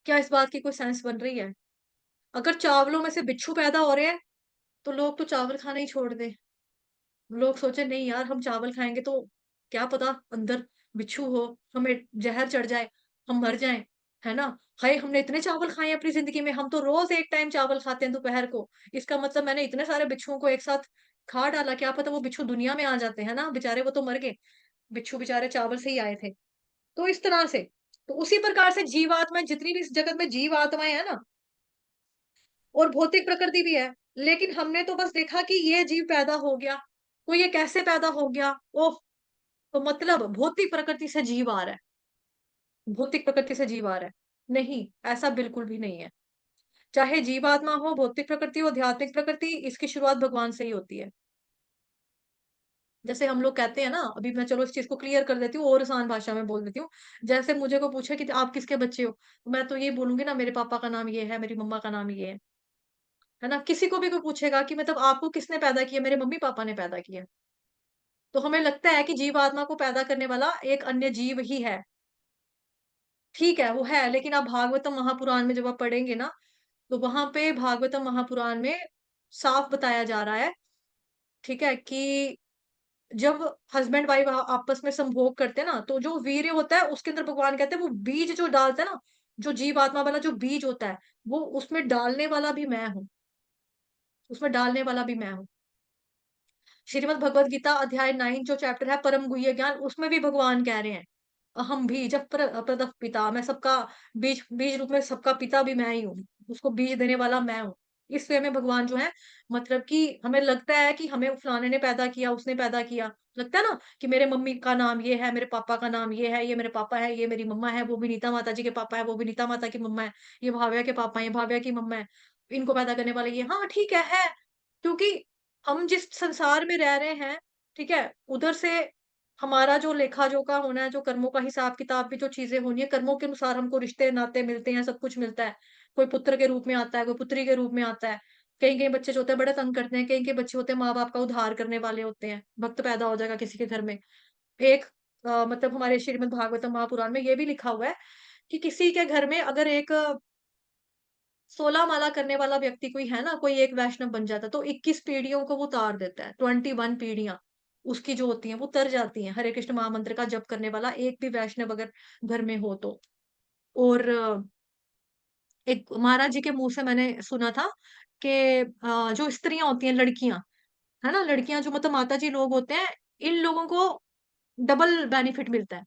C: क्या इस बात की कोई सेंस बन रही है? अगर चावलों में से बिच्छू पैदा हो रहे हैं, तो लोग तो चावल खाना ही छोड़ दे। लोग सोचे नहीं यार, हम चावल खाएंगे तो क्या पता अंदर बिच्छू हो, हमें जहर चढ़ जाए, हम मर जाएं, है ना। हाय, हमने इतने चावल खाए हैं अपनी जिंदगी में, हम तो रोज एक टाइम चावल खाते हैं दोपहर को, इसका मतलब मैंने इतने सारे बिच्छुओं को एक साथ खा डाला, क्या पता वो बिच्छू दुनिया में आ जाते हैं ना, बेचारे वो तो मर गए, बिच्छू बेचारे चावल से ही आए थे। तो इस तरह से, तो उसी प्रकार से जीवात्माएं, जितनी भी इस जगत में जीव आत्माएं है ना, और भौतिक प्रकृति भी है, लेकिन हमने तो बस देखा कि ये जीव पैदा हो गया, तो ये कैसे पैदा हो गया, ओह, तो मतलब भौतिक प्रकृति से जीव आ रहा है, भौतिक प्रकृति से जीव आ रहा है। नहीं, ऐसा बिल्कुल भी नहीं है। चाहे जीवात्मा हो, भौतिक प्रकृति हो, आध्यात्मिक प्रकृति, इसकी शुरुआत भगवान से ही होती है। जैसे हम लोग कहते हैं ना, अभी मैं चलो इस चीज को क्लियर कर देती हूँ और आसान भाषा में बोल देती हूँ। जैसे मुझे को पूछे कि आप किसके बच्चे हो, तो मैं तो ये बोलूंगी ना, मेरे पापा का नाम ये है, मेरी मम्मा का नाम ये है ना। किसी को भी कोई पूछेगा कि मतलब आपको किसने पैदा किया, मेरे मम्मी पापा ने पैदा किया। तो हमें लगता है कि जीवात्मा को पैदा करने वाला एक अन्य जीव ही है। ठीक है, वो है, लेकिन आप भागवतम महापुराण में जब आप पढ़ेंगे ना, तो वहां पे भागवतम महापुराण में साफ बताया जा रहा है, ठीक है, कि जब हस्बैंड वाइफ आपस में संभोग करते हैं ना, तो जो वीर्य होता है उसके अंदर भगवान कहते हैं वो बीज जो डालते हैं ना, जो जीवात्मा वाला जो बीज होता है, वो उसमें डालने वाला भी मैं हूँ, उसमें डालने वाला भी मैं हूँ। श्रीमद् भगवत गीता अध्याय 9 जो चैप्टर है परम गुह्य ज्ञान, उसमें भी भगवान कह रहे हैं, अहम बीज प्रदः पिता, मैं सबका बीज, बीज रूप में सबका पिता भी मैं ही हूँ, उसको बीज देने वाला मैं हूँ। इस वे में भगवान जो है, मतलब कि हमें लगता है कि हमें फलाने ने पैदा किया, उसने पैदा किया, लगता है ना कि मेरे मम्मी का नाम ये है, मेरे पापा का नाम ये है, ये मेरे पापा है, ये मेरी मम्मा है, वो विनीता माता जी के पापा है, वो विनीता माता की मम्मा है, ये भाव्या के पापा है, ये भाव्या की मम्मा है, इनको पैदा करने वाले ये, हाँ ठीक है, क्योंकि हम जिस संसार में रह रहे हैं, ठीक है, उधर से हमारा जो लेखा जोखा होना है, जो कर्मों का हिसाब किताब भी जो चीजें होनी है, कर्मों के अनुसार हमको रिश्ते नाते मिलते हैं, सब कुछ मिलता है। कोई पुत्र के रूप में आता है, कोई पुत्री के रूप में आता है। कहीं कहीं बच्चे जो होते हैं बड़े तंग करते हैं, कहीं कहीं बच्चे होते हैं माँ बाप का उद्धार करने वाले होते हैं, भक्त पैदा हो जाएगा किसी के घर में। एक मतलब हमारे श्रीमद् भागवतम महापुराण में ये भी लिखा हुआ है कि किसी के घर में अगर एक 16 माला करने वाला व्यक्ति कोई है ना, कोई एक वैष्णव बन जाता है, तो 21 पीढ़ियों को वो तार देता है, 21 पीढ़ियां उसकी जो होती हैं वो तर जाती हैं, हरे कृष्ण महामंत्र का जप करने वाला एक भी वैष्णव अगर घर में हो तो। और एक महाराज जी के मुंह से मैंने सुना था कि जो स्त्रियां होती हैं, लड़कियां, है ना, लड़कियां जो मतलब माता जी लोग होते हैं, इन लोगों को डबल बेनिफिट मिलता है।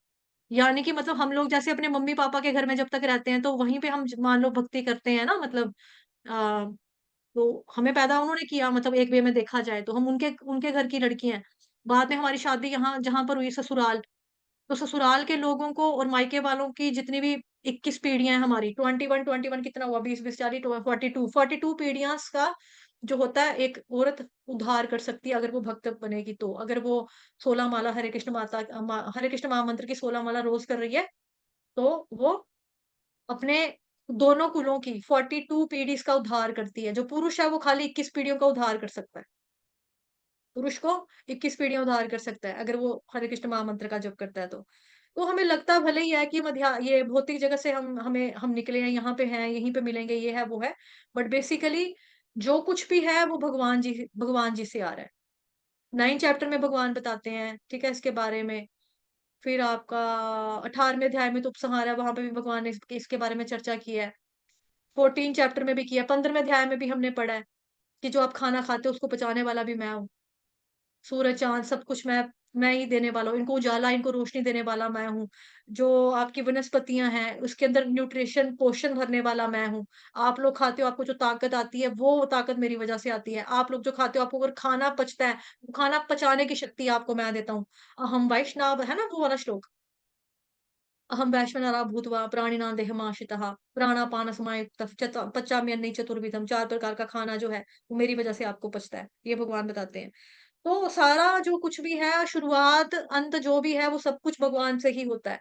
C: यानी कि मतलब हम लोग जैसे अपने मम्मी पापा के घर में जब तक रहते हैं, तो वहीं पे हम मान लो भक्ति करते हैं ना, मतलब आ, तो हमें पैदा उन्होंने किया, मतलब एक वे में देखा जाए तो हम उनके उनके घर की लड़की हैं। बाद में हमारी शादी यहाँ जहां पर हुई ससुराल, तो ससुराल के लोगों को और मायके वालों की जितनी भी 21 पीढ़ियां हैं हमारी, 21 कितना हुआ, 20 40 42 पीढ़ियां का जो होता है, एक औरत उद्धार कर सकती है अगर वो भक्त बनेगी तो। अगर वो 16 माला हरे कृष्ण माता हरे कृष्ण महामंत्र की 16 माला रोज कर रही है, तो वो अपने दोनों कुलों की 42 पीढ़ीज़ का उद्धार करती है। जो पुरुष है वो खाली 21 पीढ़ियों का उद्धार कर सकता है। पुरुष को 21 पीढ़ियाँ उद्धार कर सकता है, अगर वो हरे कृष्ण महामंत्र का जप करता है तो। तो हमें लगता भले ही है कि ये भौतिक जगत से हम निकले हैं, यहाँ पे हैं, यहीं पे मिलेंगे, ये है, वो है। बट बेसिकली जो कुछ भी है वो भगवान जी से आ रहा है। 9 चैप्टर में भगवान बताते हैं, ठीक है, इसके बारे में। फिर आपका 18वें अध्याय में तो उपसंहार है, वहाँ पे भी भगवान ने इसके बारे में चर्चा की है। 14 चैप्टर में भी किया, 15वें अध्याय में भी हमने पढ़ा है कि जो आप खाना खाते हो उसको पचाने वाला भी मैं हूँ। सूरज, चाँद सब कुछ मैं ही देने वाला हूँ। इनको उजाला, इनको रोशनी देने वाला मैं हूँ। जो आपकी वनस्पतियाँ हैं, उसके अंदर न्यूट्रिशन, पोषण भरने वाला मैं हूँ। आप लोग खाते हो, आपको जो ताकत आती है, वो ताकत मेरी वज़ह से आती है। आप लोग जो खाते हो, आपको अगर खाना पचता है, वो खाना पचाने की शक्ति आपको मैं देता हूँ। अहं वैष्णव है ना वो वाला श्लोक? अहं वैश्वानरा भूत्वा प्राणिनां देहमाश्रितः प्राणापानसमायुक्तः पचाम्यन्ने चतुर्विधम्। 4 प्रकार का खाना जो है, वो मेरी वज़ह से आपको पचता है। ये भगवान बताते हैं। तो सारा जो कुछ भी है, शुरुआत, अंत जो भी है, वो सब कुछ भगवान से ही होता है।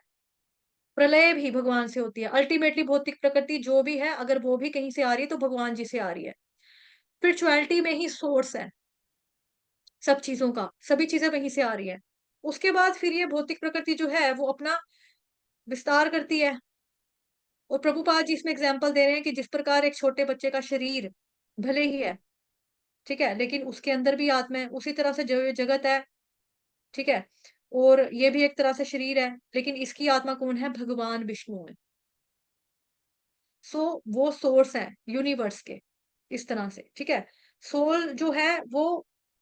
C: प्रलय भी भगवान से होती है। अल्टीमेटली भौतिक प्रकृति जो भी है, अगर वो भी कहीं से आ रही है, तो भगवान जी से आ रही है। स्पिरिचुअलिटी में ही सोर्स है सब चीज़ों का, सभी चीज़ें वहीं से आ रही हैं। उसके बाद फिर ये भौतिक प्रकृति जो है, वो अपना विस्तार करती है। और प्रभुपाद जी इसमें एग्जाम्पल दे रहे हैं कि जिस प्रकार एक छोटे बच्चे का शरीर भले ही है, ठीक है, लेकिन उसके अंदर भी आत्मा है, उसी तरह से जो ये जगत है, ठीक है, और ये भी एक तरह से शरीर है, लेकिन इसकी आत्मा कौन है? भगवान विष्णु है। सो वो सोर्स है यूनिवर्स के, इस तरह से, ठीक है। सोल जो है वो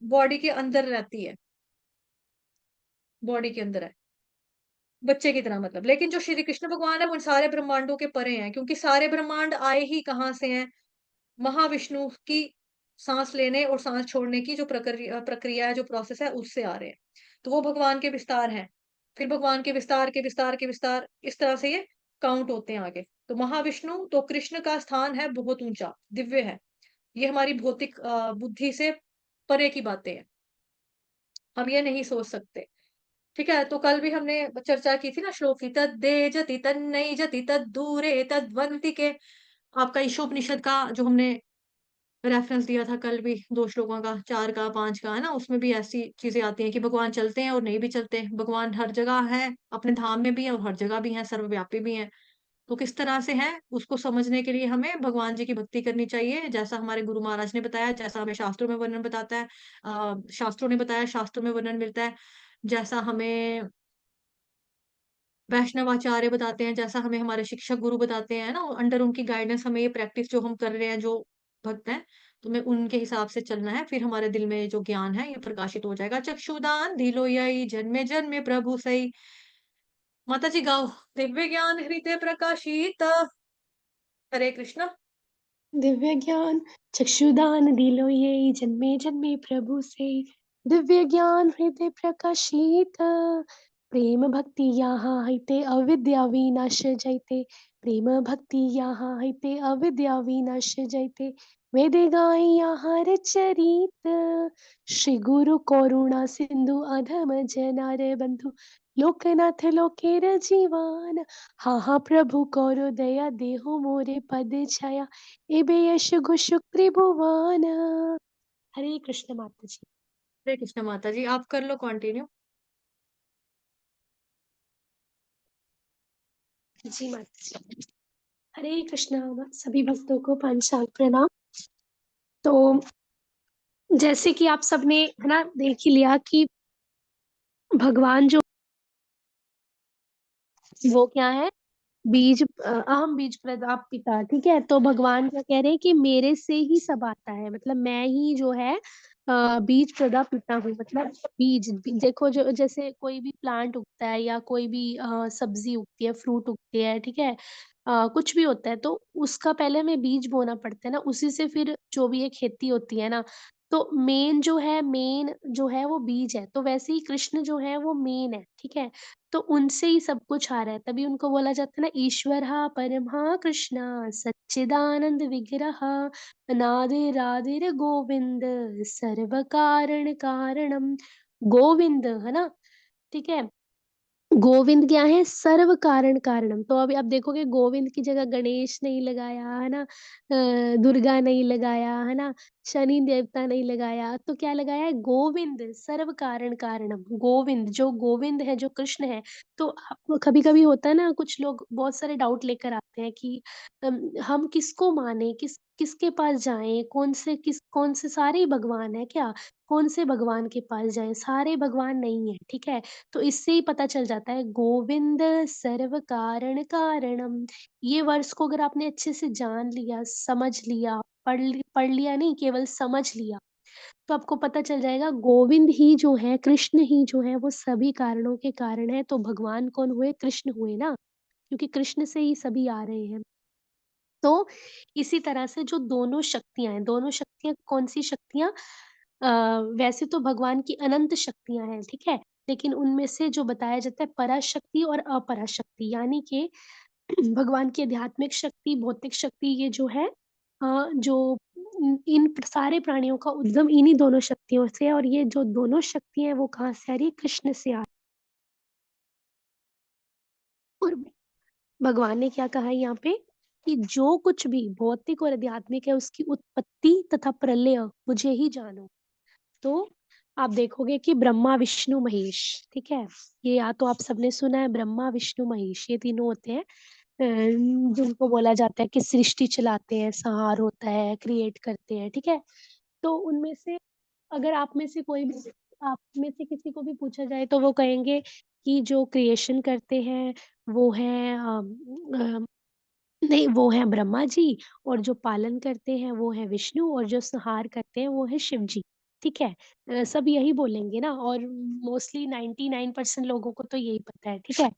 C: बॉडी के अंदर रहती है, बॉडी के अंदर है, बच्चे की तरह मतलब। लेकिन जो श्री कृष्ण भगवान है वो इन सारे ब्रह्मांडों के परे हैं, क्योंकि सारे ब्रह्मांड आए ही कहाँ से हैं? महाविष्णु की सांस लेने और सांस छोड़ने की जो प्रक्रिया है, जो प्रोसेस है, उससे आ रहे हैं। तो वो भगवान के विस्तार हैं। फिर भगवान के विस्तार के विस्तार के विस्तार, इस तरह से ये काउंट होते हैं आगे। तो महाविष्णु तो कृष्ण का स्थान है बहुत ऊंचा, दिव्य है। ये हमारी भौतिक बुद्धि से परे की बातें हैं, हम ये नहीं सोच सकते। ठीक है, तो कल भी हमने चर्चा की थी ना श्लोक की, तद्दे जति तन्नई जति तद्दूरे तद्वंति के। आपका ईशोपनिषद का जो हमने रेफरेंस दिया था कल भी, 2 श्लोकों का, 4 का, 5 का, है ना? उसमें भी ऐसी चीज़ें आती हैं कि भगवान चलते हैं और नहीं भी चलते। भगवान हर जगह हैं, अपने धाम में भी हैं और हर जगह भी हैं, सर्वव्यापी भी हैं। तो किस तरह से हैं, उसको समझने के लिए हमें भगवान जी की भक्ति करनी चाहिए, जैसा हमारे गुरु महाराज ने बताया, जैसा हमें शास्त्रों में वर्णन बताता है, शास्त्रों ने बताया, शास्त्रों में वर्णन मिलता है, जैसा हमें वैष्णव आचार्य बताते हैं, जैसा हमें हमारे शिक्षक गुरु बताते हैं ना, अंडर उनकी गाइडेंस हमें ये प्रैक्टिस जो हम कर रहे हैं, जो भक्त हैं, तो हमें उनके हिसाब से चलना है। फिर हमारे दिल में जो ज्ञान है, ये प्रकाशित हो जाएगा। चक्षुदान दिलो यही जन्मे जन्मे प्रभु सही। माता जी गाओ। दिव्य ज्ञान हृदय प्रकाशित। हरे कृष्णा।
A: दिव्य ज्ञान चक्षुदान दिलो ये जन्मे जन्मे प्रभु से। दिव्य ज्ञान हृदय प्रकाशित। प्रेम भक्ति यहाँ हईते अविद्या विनाश जैते। प्रेम भक्ति यहाँ हईते अविद्या विनाश जैते। वेदे गाय यहाँ चरित। श्री गुरु करुणा सिंधु अधम जनार बंधु। लोकनाथ लोकेर जीवान। हाँ हाँ प्रभु करो दया देहो मोरे पद छाया। एबे यश घुष त्रिभुवन। हरे कृष्ण माता जी।
C: हरे कृष्णा माता जी, आप कर लो कंटिन्यू।
A: जी माता जी। हरे कृष्णा सभी भक्तों को पांचाल प्रणाम। तो जैसे कि आप सबने है ना देख ही लिया कि भगवान जो वो क्या है, बीज अहम बीज प्रदाप पिता, ठीक है। तो भगवान क्या कह रहे हैं कि मेरे से ही सब आता है, मतलब मैं ही जो है बीज प्रदाप पिता हूँ। मतलब देखो, जो जैसे कोई भी प्लांट उगता है या कोई भी सब्जी उगती है, फ्रूट उगती है, ठीक है, कुछ भी होता है तो उसका पहले हमें बीज बोना पड़ता है ना, उसी से फिर जो भी ये खेती होती है ना। तो मेन जो है वो बीज है, तो वैसे ही कृष्ण जो है वो मेन है, ठीक है। तो उनसे ही सब कुछ आ रहा है, तभी उनको बोला जाता है ना, ईश्वरः परमः कृष्ण सच्चिदानंद विग्रह अनादिरादिर गोविंद सर्व कारण कारणम। गोविंद है ना, ठीक है। गोविंद क्या है? सर्व कारण कारणम। तो अभी आप देखोगे गोविंद की जगह गणेश नहीं लगाया है ना, दुर्गा नहीं लगाया है ना, शनि देवता नहीं लगाया, तो क्या लगाया है? गोविंद, सर्व कारण कारणम। गोविंद, जो गोविंद है, जो कृष्ण है। तो आपको कभी कभी होता है ना, कुछ लोग बहुत सारे डाउट लेकर आते हैं कि हम किसको माने, किसके पास जाएं, कौन से सारे ही भगवान है क्या, कौन से भगवान के पास जाएं? सारे भगवान नहीं है, ठीक है। तो इससे ही पता चल जाता है गोविंद सर्व कारण कारणम। ये वर्ड्स को अगर आपने अच्छे से जान लिया, समझ लिया, पढ़ लिया नहीं, केवल समझ लिया, तो आपको पता चल जाएगा गोविंद ही जो है, कृष्ण ही जो है, वो सभी कारणों के कारण है। तो भगवान कौन हुए? कृष्ण हुए ना, क्योंकि कृष्ण से ही सभी आ रहे हैं। तो इसी तरह से जो दोनों शक्तियाँ हैं, दोनों शक्तियाँ कौन-सी शक्तियाँ? वैसे तो भगवान की अनंत शक्तियाँ हैं, ठीक है? लेकिन उनमें से जो बताया जाता है पराशक्ति और अपराशक्ति, यानी कि भगवान की आध्यात्मिक शक्ति, भौतिक शक्ति, ये जो है जो इन सारे प्राणियों का उद्गम इन्हीं दोनों शक्तियों से है, और ये जो दोनों शक्तियाँ हैं वो कहाँ से आ रही है? कृष्ण से आ और भगवान ने क्या कहा है यहाँ पे कि जो कुछ भी भौतिक और आध्यात्मिक है उसकी उत्पत्ति तथा प्रलय मुझे ही जानो। तो आप देखोगे कि ब्रह्मा विष्णु महेश, ठीक है, ये या तो आप सबने सुना है, ब्रह्मा विष्णु महेश ये तीनों होते हैं जिनको बोला जाता है कि सृष्टि चलाते हैं, संहार होता है, क्रिएट करते हैं, ठीक है। तो उनमें से अगर आप में से किसी को भी पूछा जाए तो वो कहेंगे कि जो क्रिएशन करते हैं वो है नहीं, वो हैं ब्रह्मा जी, और जो पालन करते हैं वो है विष्णु, और जो संहार करते हैं वो है शिव जी, ठीक है। सब यही बोलेंगे ना, और मोस्टली 99% लोगों को तो यही पता है, ठीक है।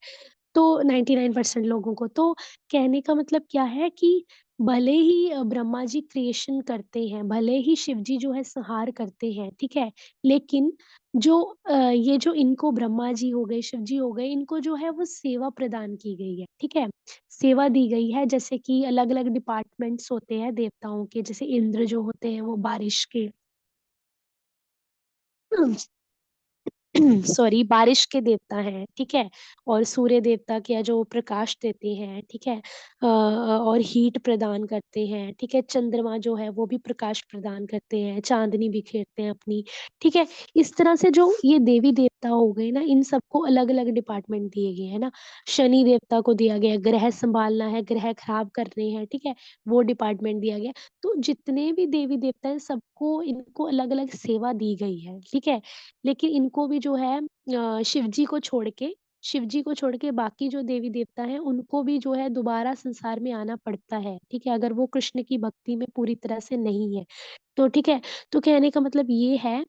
A: तो 99% लोगों को तो कहने का मतलब क्या है कि भले ही ब्रह्मा जी क्रिएशन करते हैं, भले ही शिव जी जो है संहार करते हैं, ठीक है। लेकिन जो ये जो इनको ब्रह्मा जी हो गए, शिव जी हो गए, इनको जो है वो सेवा प्रदान की गई है, ठीक है। सेवा दी गई है, जैसे कि अलग-अलग डिपार्टमेंट्स होते हैं देवताओं के, जैसे इंद्र जो होते हैं वो बारिश के सॉरी, बारिश के देवता हैं, ठीक है। और सूर्य देवता क्या जो प्रकाश देते हैं, ठीक है। और हीट प्रदान करते हैं, ठीक है। चंद्रमा जो है वो भी प्रकाश प्रदान करते हैं, चांदनी बिखेरते हैं अपनी, ठीक है। इस तरह से जो ये देवी देवता हो गए ना, इन सबको अलग अलग डिपार्टमेंट दिए गए हैं ना। शनि देवता को दिया गया है, ग्रह संभालना है, ग्रह खराब करने हैं, ठीक है, वो डिपार्टमेंट दिया गया। तो जितने भी देवी देवता हैं सबको इनको अलग अलग सेवा दी गई है, ठीक है। लेकिन इनको भी जो है शिव जी को छोड़ के बाकी जो देवी देवता हैं उनको भी जो है दोबारा संसार में आना पड़ता है, ठीक है, अगर वो कृष्ण की भक्ति में पूरी तरह से नहीं है तो, ठीक है। तो कहने का मतलब ये है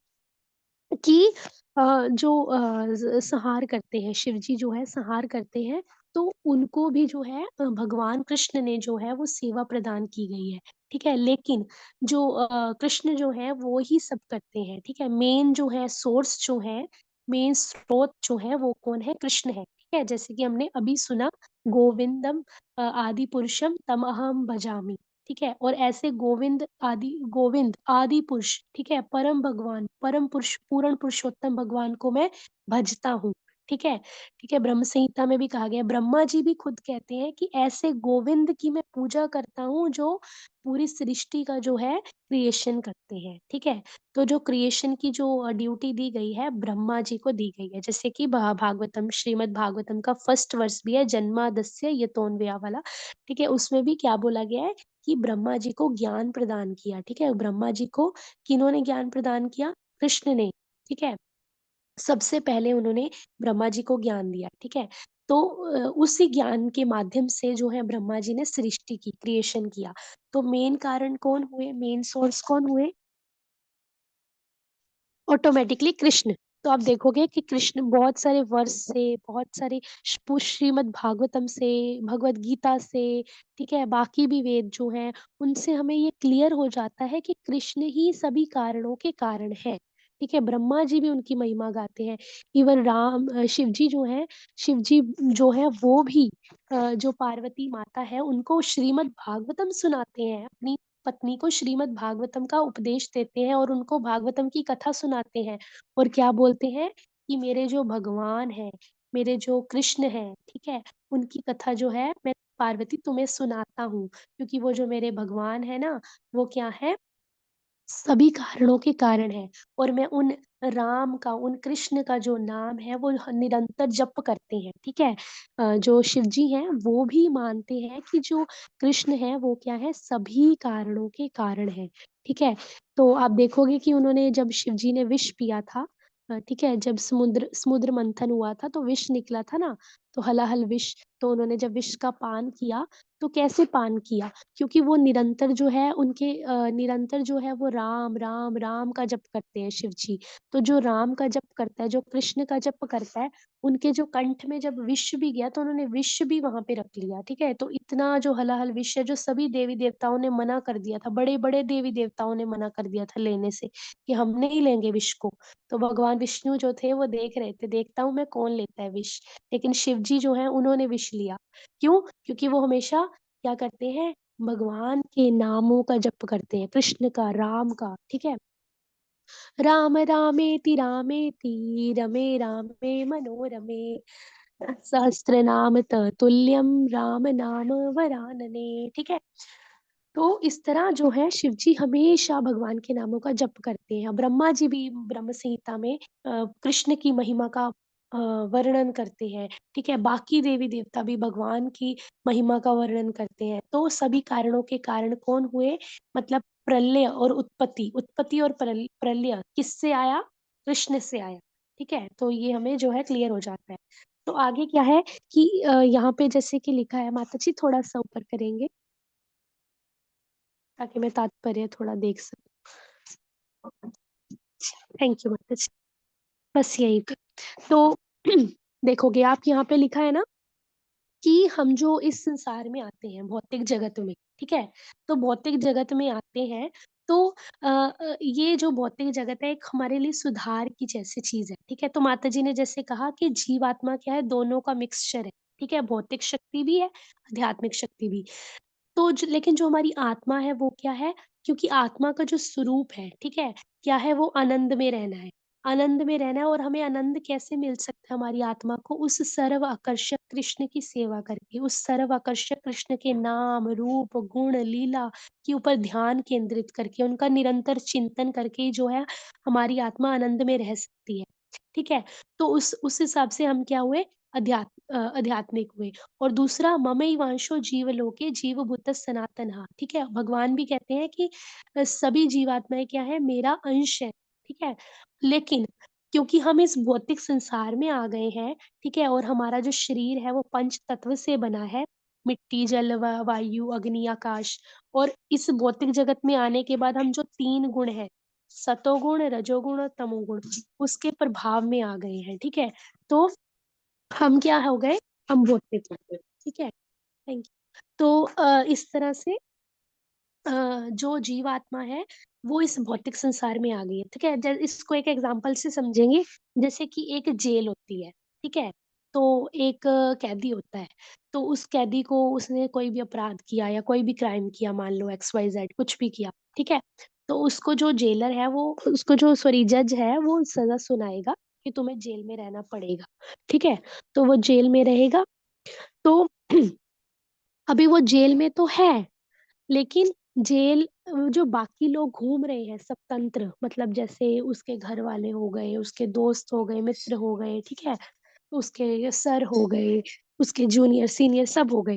A: कि जो संहार करते हैं, शिव जी जो है संहार करते हैं, तो उनको भी जो है भगवान कृष्ण ने जो है वो सेवा प्रदान की गई है, ठीक है। लेकिन जो कृष्ण जो है वो ही सब करते हैं, ठीक है। मेन जो है सोर्स जो है, मेन स्रोत जो है वो कौन है? कृष्ण है, ठीक है। जैसे कि हमने अभी सुना, गोविंदम आदि पुरुषम तम अहम भजामि, ठीक है। और ऐसे गोविंद आदि पुरुष, ठीक है, परम भगवान, परम पुरुष, पूर्ण पुरुषोत्तम भगवान को मैं भजता हूँ, ठीक है। ठीक है, ब्रह्म संहिता में भी कहा गया है, ब्रह्मा जी भी खुद कहते हैं कि ऐसे गोविंद की मैं पूजा करता हूँ जो पूरी सृष्टि का जो है क्रिएशन करते हैं, ठीक है। तो जो क्रिएशन की जो ड्यूटी दी गई है ब्रह्मा जी को दी गई है, जैसे कि भागवतम, श्रीमद् भागवतम का फर्स्ट वर्स भी है, जन्मादस्य यतोन्वया वाला, ठीक है। उसमें भी क्या बोला गया है कि ब्रह्मा जी को ज्ञान प्रदान किया, ठीक है। ब्रह्मा जी को किन्होंने ज्ञान प्रदान किया? कृष्ण ने, ठीक है। सबसे पहले उन्होंने ब्रह्मा जी को ज्ञान दिया, ठीक है। तो उसी ज्ञान के माध्यम से जो है ब्रह्मा जी ने सृष्टि की, क्रिएशन किया। तो मेन कारण कौन हुए? मेन सोर्स कौन हुए? ऑटोमेटिकली कृष्ण। तो आप देखोगे कि कृष्ण बहुत सारे वर्ष से, बहुत सारे श्रीमद् भागवतम से, भगवत गीता से, ठीक है, बाकी भी वेद जो हैं उनसे हमें ये क्लियर हो जाता है कि कृष्ण ही सभी कारणों के कारण है, ठीक है। ब्रह्मा जी भी उनकी महिमा गाते हैं। इवन शिव जी जो है, शिव जी जो है वो भी जो पार्वती माता है उनको श्रीमद् भागवतम सुनाते हैं, अपनी पत्नी को श्रीमद् भागवतम का उपदेश देते हैं और उनको भागवतम की कथा सुनाते हैं, और क्या बोलते हैं कि मेरे जो भगवान हैं, मेरे जो कृष्ण है, ठीक है, उनकी कथा जो है मैं पार्वती तुम्हें सुनाता हूँ, क्योंकि वो जो मेरे भगवान है ना, वो क्या है, सभी कारणों के कारण है। और मैं उन राम का, उन कृष्ण का जो नाम है वो निरंतर जप करते हैं, ठीक है। जो शिव जी हैं वो भी मानते हैं कि जो कृष्ण है वो क्या है, सभी कारणों के कारण है, ठीक है। तो आप देखोगे कि उन्होंने जब शिव जी ने विष पिया था, ठीक है, जब समुद्र समुद्र मंथन हुआ था तो विष निकला था ना, तो हलाहल विष, तो उन्होंने जब विष का पान किया, तो कैसे पान किया, क्योंकि वो निरंतर जो है उनके निरंतर जो है वो राम राम राम का जप करते हैं शिव जी। तो जो राम का जप करता है, जो कृष्ण का जप करता है, उनके जो कंठ में जब विष भी गया तो उन्होंने विष भी वहां पे रख लिया, ठीक है। तो इतना जो हलाहल विष है, जो सभी देवी देवताओं ने मना कर दिया था, बड़े बड़े देवी देवताओं ने मना कर दिया था लेने से, कि हम नहीं लेंगे विष को। तो भगवान विष्णु जो थे वो देख रहे थे, देखता हूँ मैं कौन लेता है विष, लेकिन शिव जी जो है उन्होंने विष लिया। क्यों? क्योंकि वो हमेशा क्या करते हैं, भगवान के नामों का जप करते हैं, कृष्ण का, राम का, ठीक है। राम रामेति रामेति रमे रामे मनोरमे, सहस्त्र नाम ततुल्यम राम नाम वरानने, ठीक है। तो इस तरह जो है शिव जी हमेशा भगवान के नामों का जप करते हैं। ब्रह्मा जी भी ब्रह्म संहिता में कृष्ण की महिमा का वर्णन करते हैं, ठीक है। बाकी देवी देवता भी भगवान की महिमा का वर्णन करते हैं। तो सभी कारणों के कारण कौन हुए, मतलब प्रलय और उत्पत्ति, उत्पत्ति और प्रलय किससे आया, कृष्ण से आया, ठीक है। तो ये हमें जो है क्लियर हो जाता है। तो आगे क्या है कि यहाँ पे जैसे कि लिखा है, माता जी थोड़ा सा ऊपर करेंगे ताकि मैं तात्पर्य थोड़ा देख सकूं। थैंक यू माता जी, बस यही। तो देखोगे आप यहाँ पे लिखा है ना कि हम जो इस संसार में आते हैं, भौतिक जगत में, ठीक है, तो भौतिक जगत में आते हैं, तो ये जो भौतिक जगत है एक हमारे लिए सुधार की जैसी चीज है, ठीक है। तो माता जी ने जैसे कहा कि जीवात्मा क्या है, दोनों का मिक्सचर है, ठीक है, भौतिक शक्ति भी है, आध्यात्मिक शक्ति भी। तो लेकिन जो हमारी आत्मा है वो क्या है, क्योंकि आत्मा का जो स्वरूप है, ठीक है, क्या है, वो आनंद में रहना है, आनंद में रहना है। और हमें आनंद कैसे मिल सकता है हमारी आत्मा को, उस सर्व आकर्षक कृष्ण की सेवा करके, उस सर्व आकर्षक कृष्ण के नाम रूप गुण लीला के ऊपर ध्यान केंद्रित करके, उनका निरंतर चिंतन करके ही जो है हमारी आत्मा आनंद में रह सकती है, ठीक है। तो उस हिसाब से हम क्या हुए, आध्यात्मिक हुए। और दूसरा, ममैवांशो जीवलोके जीवभूत सनातनः, ठीक है, भगवान भी कहते हैं कि सभी जीवात्माएं क्या है, मेरा अंश है, ठीक है। लेकिन क्योंकि हम इस भौतिक संसार में आ गए हैं, ठीक है, और हमारा जो शरीर है वो पंच तत्व से बना है, मिट्टी जल वायु अग्नि आकाश। और इस भौतिक जगत में आने के बाद हम जो तीन गुण है, सतोगुण रजोगुण और तमोगुण, उसके प्रभाव में आ गए हैं, ठीक है। तो हम क्या हो गए, हम भौतिक हो गए, ठीक है। Thank you. तो इस तरह से जो जीवात्मा है वो इस भौतिक संसार में आ गई है, ठीक है। इसको एक एग्जांपल से समझेंगे, जैसे कि एक जेल होती है, ठीक है। तो एक कैदी होता है, तो उस कैदी को, उसने कोई भी अपराध किया या कोई भी क्राइम किया, मान लो XYZ कुछ भी किया, ठीक है। तो उसको जो जेलर है वो, उसको जो सॉरी जज है वो सजा सुनाएगा कि तुम्हें जेल में रहना पड़ेगा, ठीक है। तो वो जेल में रहेगा। तो अभी वो जेल में तो है, लेकिन जेल जो बाकी लोग घूम रहे हैं स्वतंत्र, मतलब जैसे उसके घर वाले हो गए, उसके दोस्त हो गए, मित्र हो गए, ठीक है, उसके सर हो गए, उसके जूनियर सीनियर सब हो गए,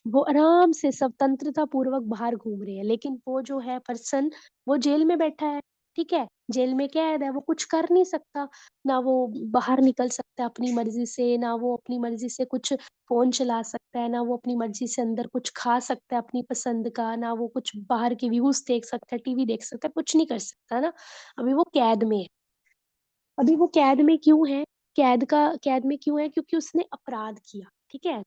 A: वो आराम से स्वतंत्रता पूर्वक बाहर घूम रहे हैं। लेकिन वो जो है पर्सन, वो जेल में बैठा है, ठीक है, जेल में कैद है, वो कुछ कर नहीं सकता, ना वो बाहर निकल सकता है अपनी मर्जी से, ना वो अपनी मर्जी से कुछ फोन चला सकता है, ना वो अपनी मर्जी से अंदर कुछ खा सकता है अपनी पसंद का, ना वो कुछ बाहर के व्यूज देख सकता है, टीवी देख सकता है, कुछ नहीं कर सकता ना। अभी वो कैद में है। अभी वो कैद में क्यों है, कैद में क्यों है, क्योंकि उसने अपराध किया, ठीक है।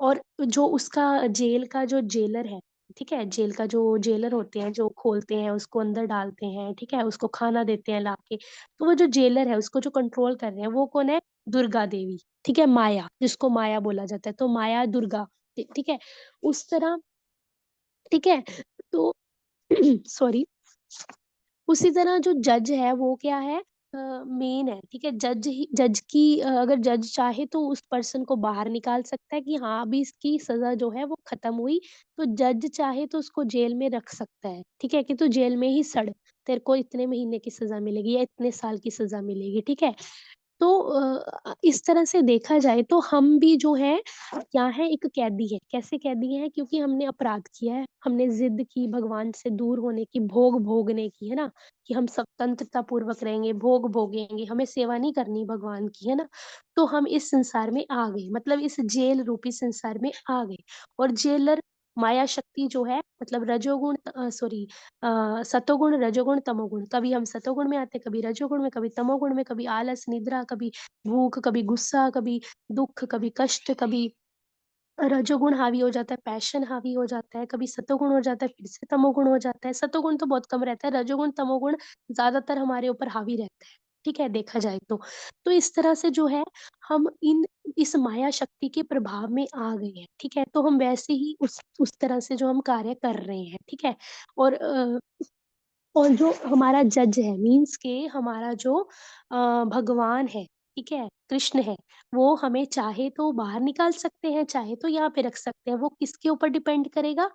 A: और जो उसका जेल का जो जेलर है, ठीक है, जेल का जो जेलर होते हैं, जो खोलते हैं उसको अंदर डालते हैं, ठीक है, उसको खाना देते हैं लाके, तो वो जो जेलर है उसको जो कंट्रोल कर रहे हैं वो कौन है, दुर्गा देवी, ठीक है, माया, जिसको माया बोला जाता है, तो माया दुर्गा, ठीक है, उस तरह, ठीक है। तो सॉरी, उसी तरह जो जज है वो क्या है, मेन है, ठीक है। अगर जज चाहे तो उस पर्सन को बाहर निकाल सकता है कि हाँ अभी इसकी सजा जो है वो खत्म हुई। तो जज चाहे तो उसको जेल में रख सकता है, ठीक है, कि तू जेल में ही सड़, तेरे को इतने महीने की सजा मिलेगी या इतने साल की सजा मिलेगी, ठीक है। तो इस तरह से देखा जाए तो हम भी जो है क्या है, एक कैदी है। कैसे कैदी है? क्योंकि हमने अपराध किया है, हमने जिद की भगवान से दूर होने की, भोग भोगने की, है ना, कि हम स्वतंत्रता पूर्वक रहेंगे, भोग भोगेंगे, हमें सेवा नहीं करनी भगवान की, है ना। तो हम इस संसार में आ गए, मतलब इस जेल रूपी संसार में आ गए। और जेलर माया शक्ति जो है, मतलब सतोगुण, रजोगुण, तमोगुण। कभी हम सतोगुण में आते, कभी रजोगुण में, कभी तमोगुण में, कभी आलस, निद्रा, कभी भूख, कभी गुस्सा, कभी दुख, कभी कष्ट, कभी रजोगुण हावी हो जाता है, पैशन हावी हो जाता है, कभी सतोगुण हो जाता है, फिर से तमोगुण हो जाता है। सतोगुण तो बहुत कम रहता है, रजोगुण, तमोगुण ज्यादातर हमारे ऊपर हावी रहता है, ठीक है, देखा जाए तो। तो इस तरह से जो है हम इस माया शक्ति के प्रभाव में आ गए हैं, ठीक है। तो हम वैसे ही उस तरह से जो हम कार्य कर रहे हैं, ठीक है। और जो हमारा जज है, मीन्स के हमारा जो भगवान है, ठीक है, कृष्ण है, वो हमें चाहे तो बाहर निकाल सकते हैं, चाहे तो यहाँ पे रख सकते हैं। वो किसके ऊपर डिपेंड करेगा?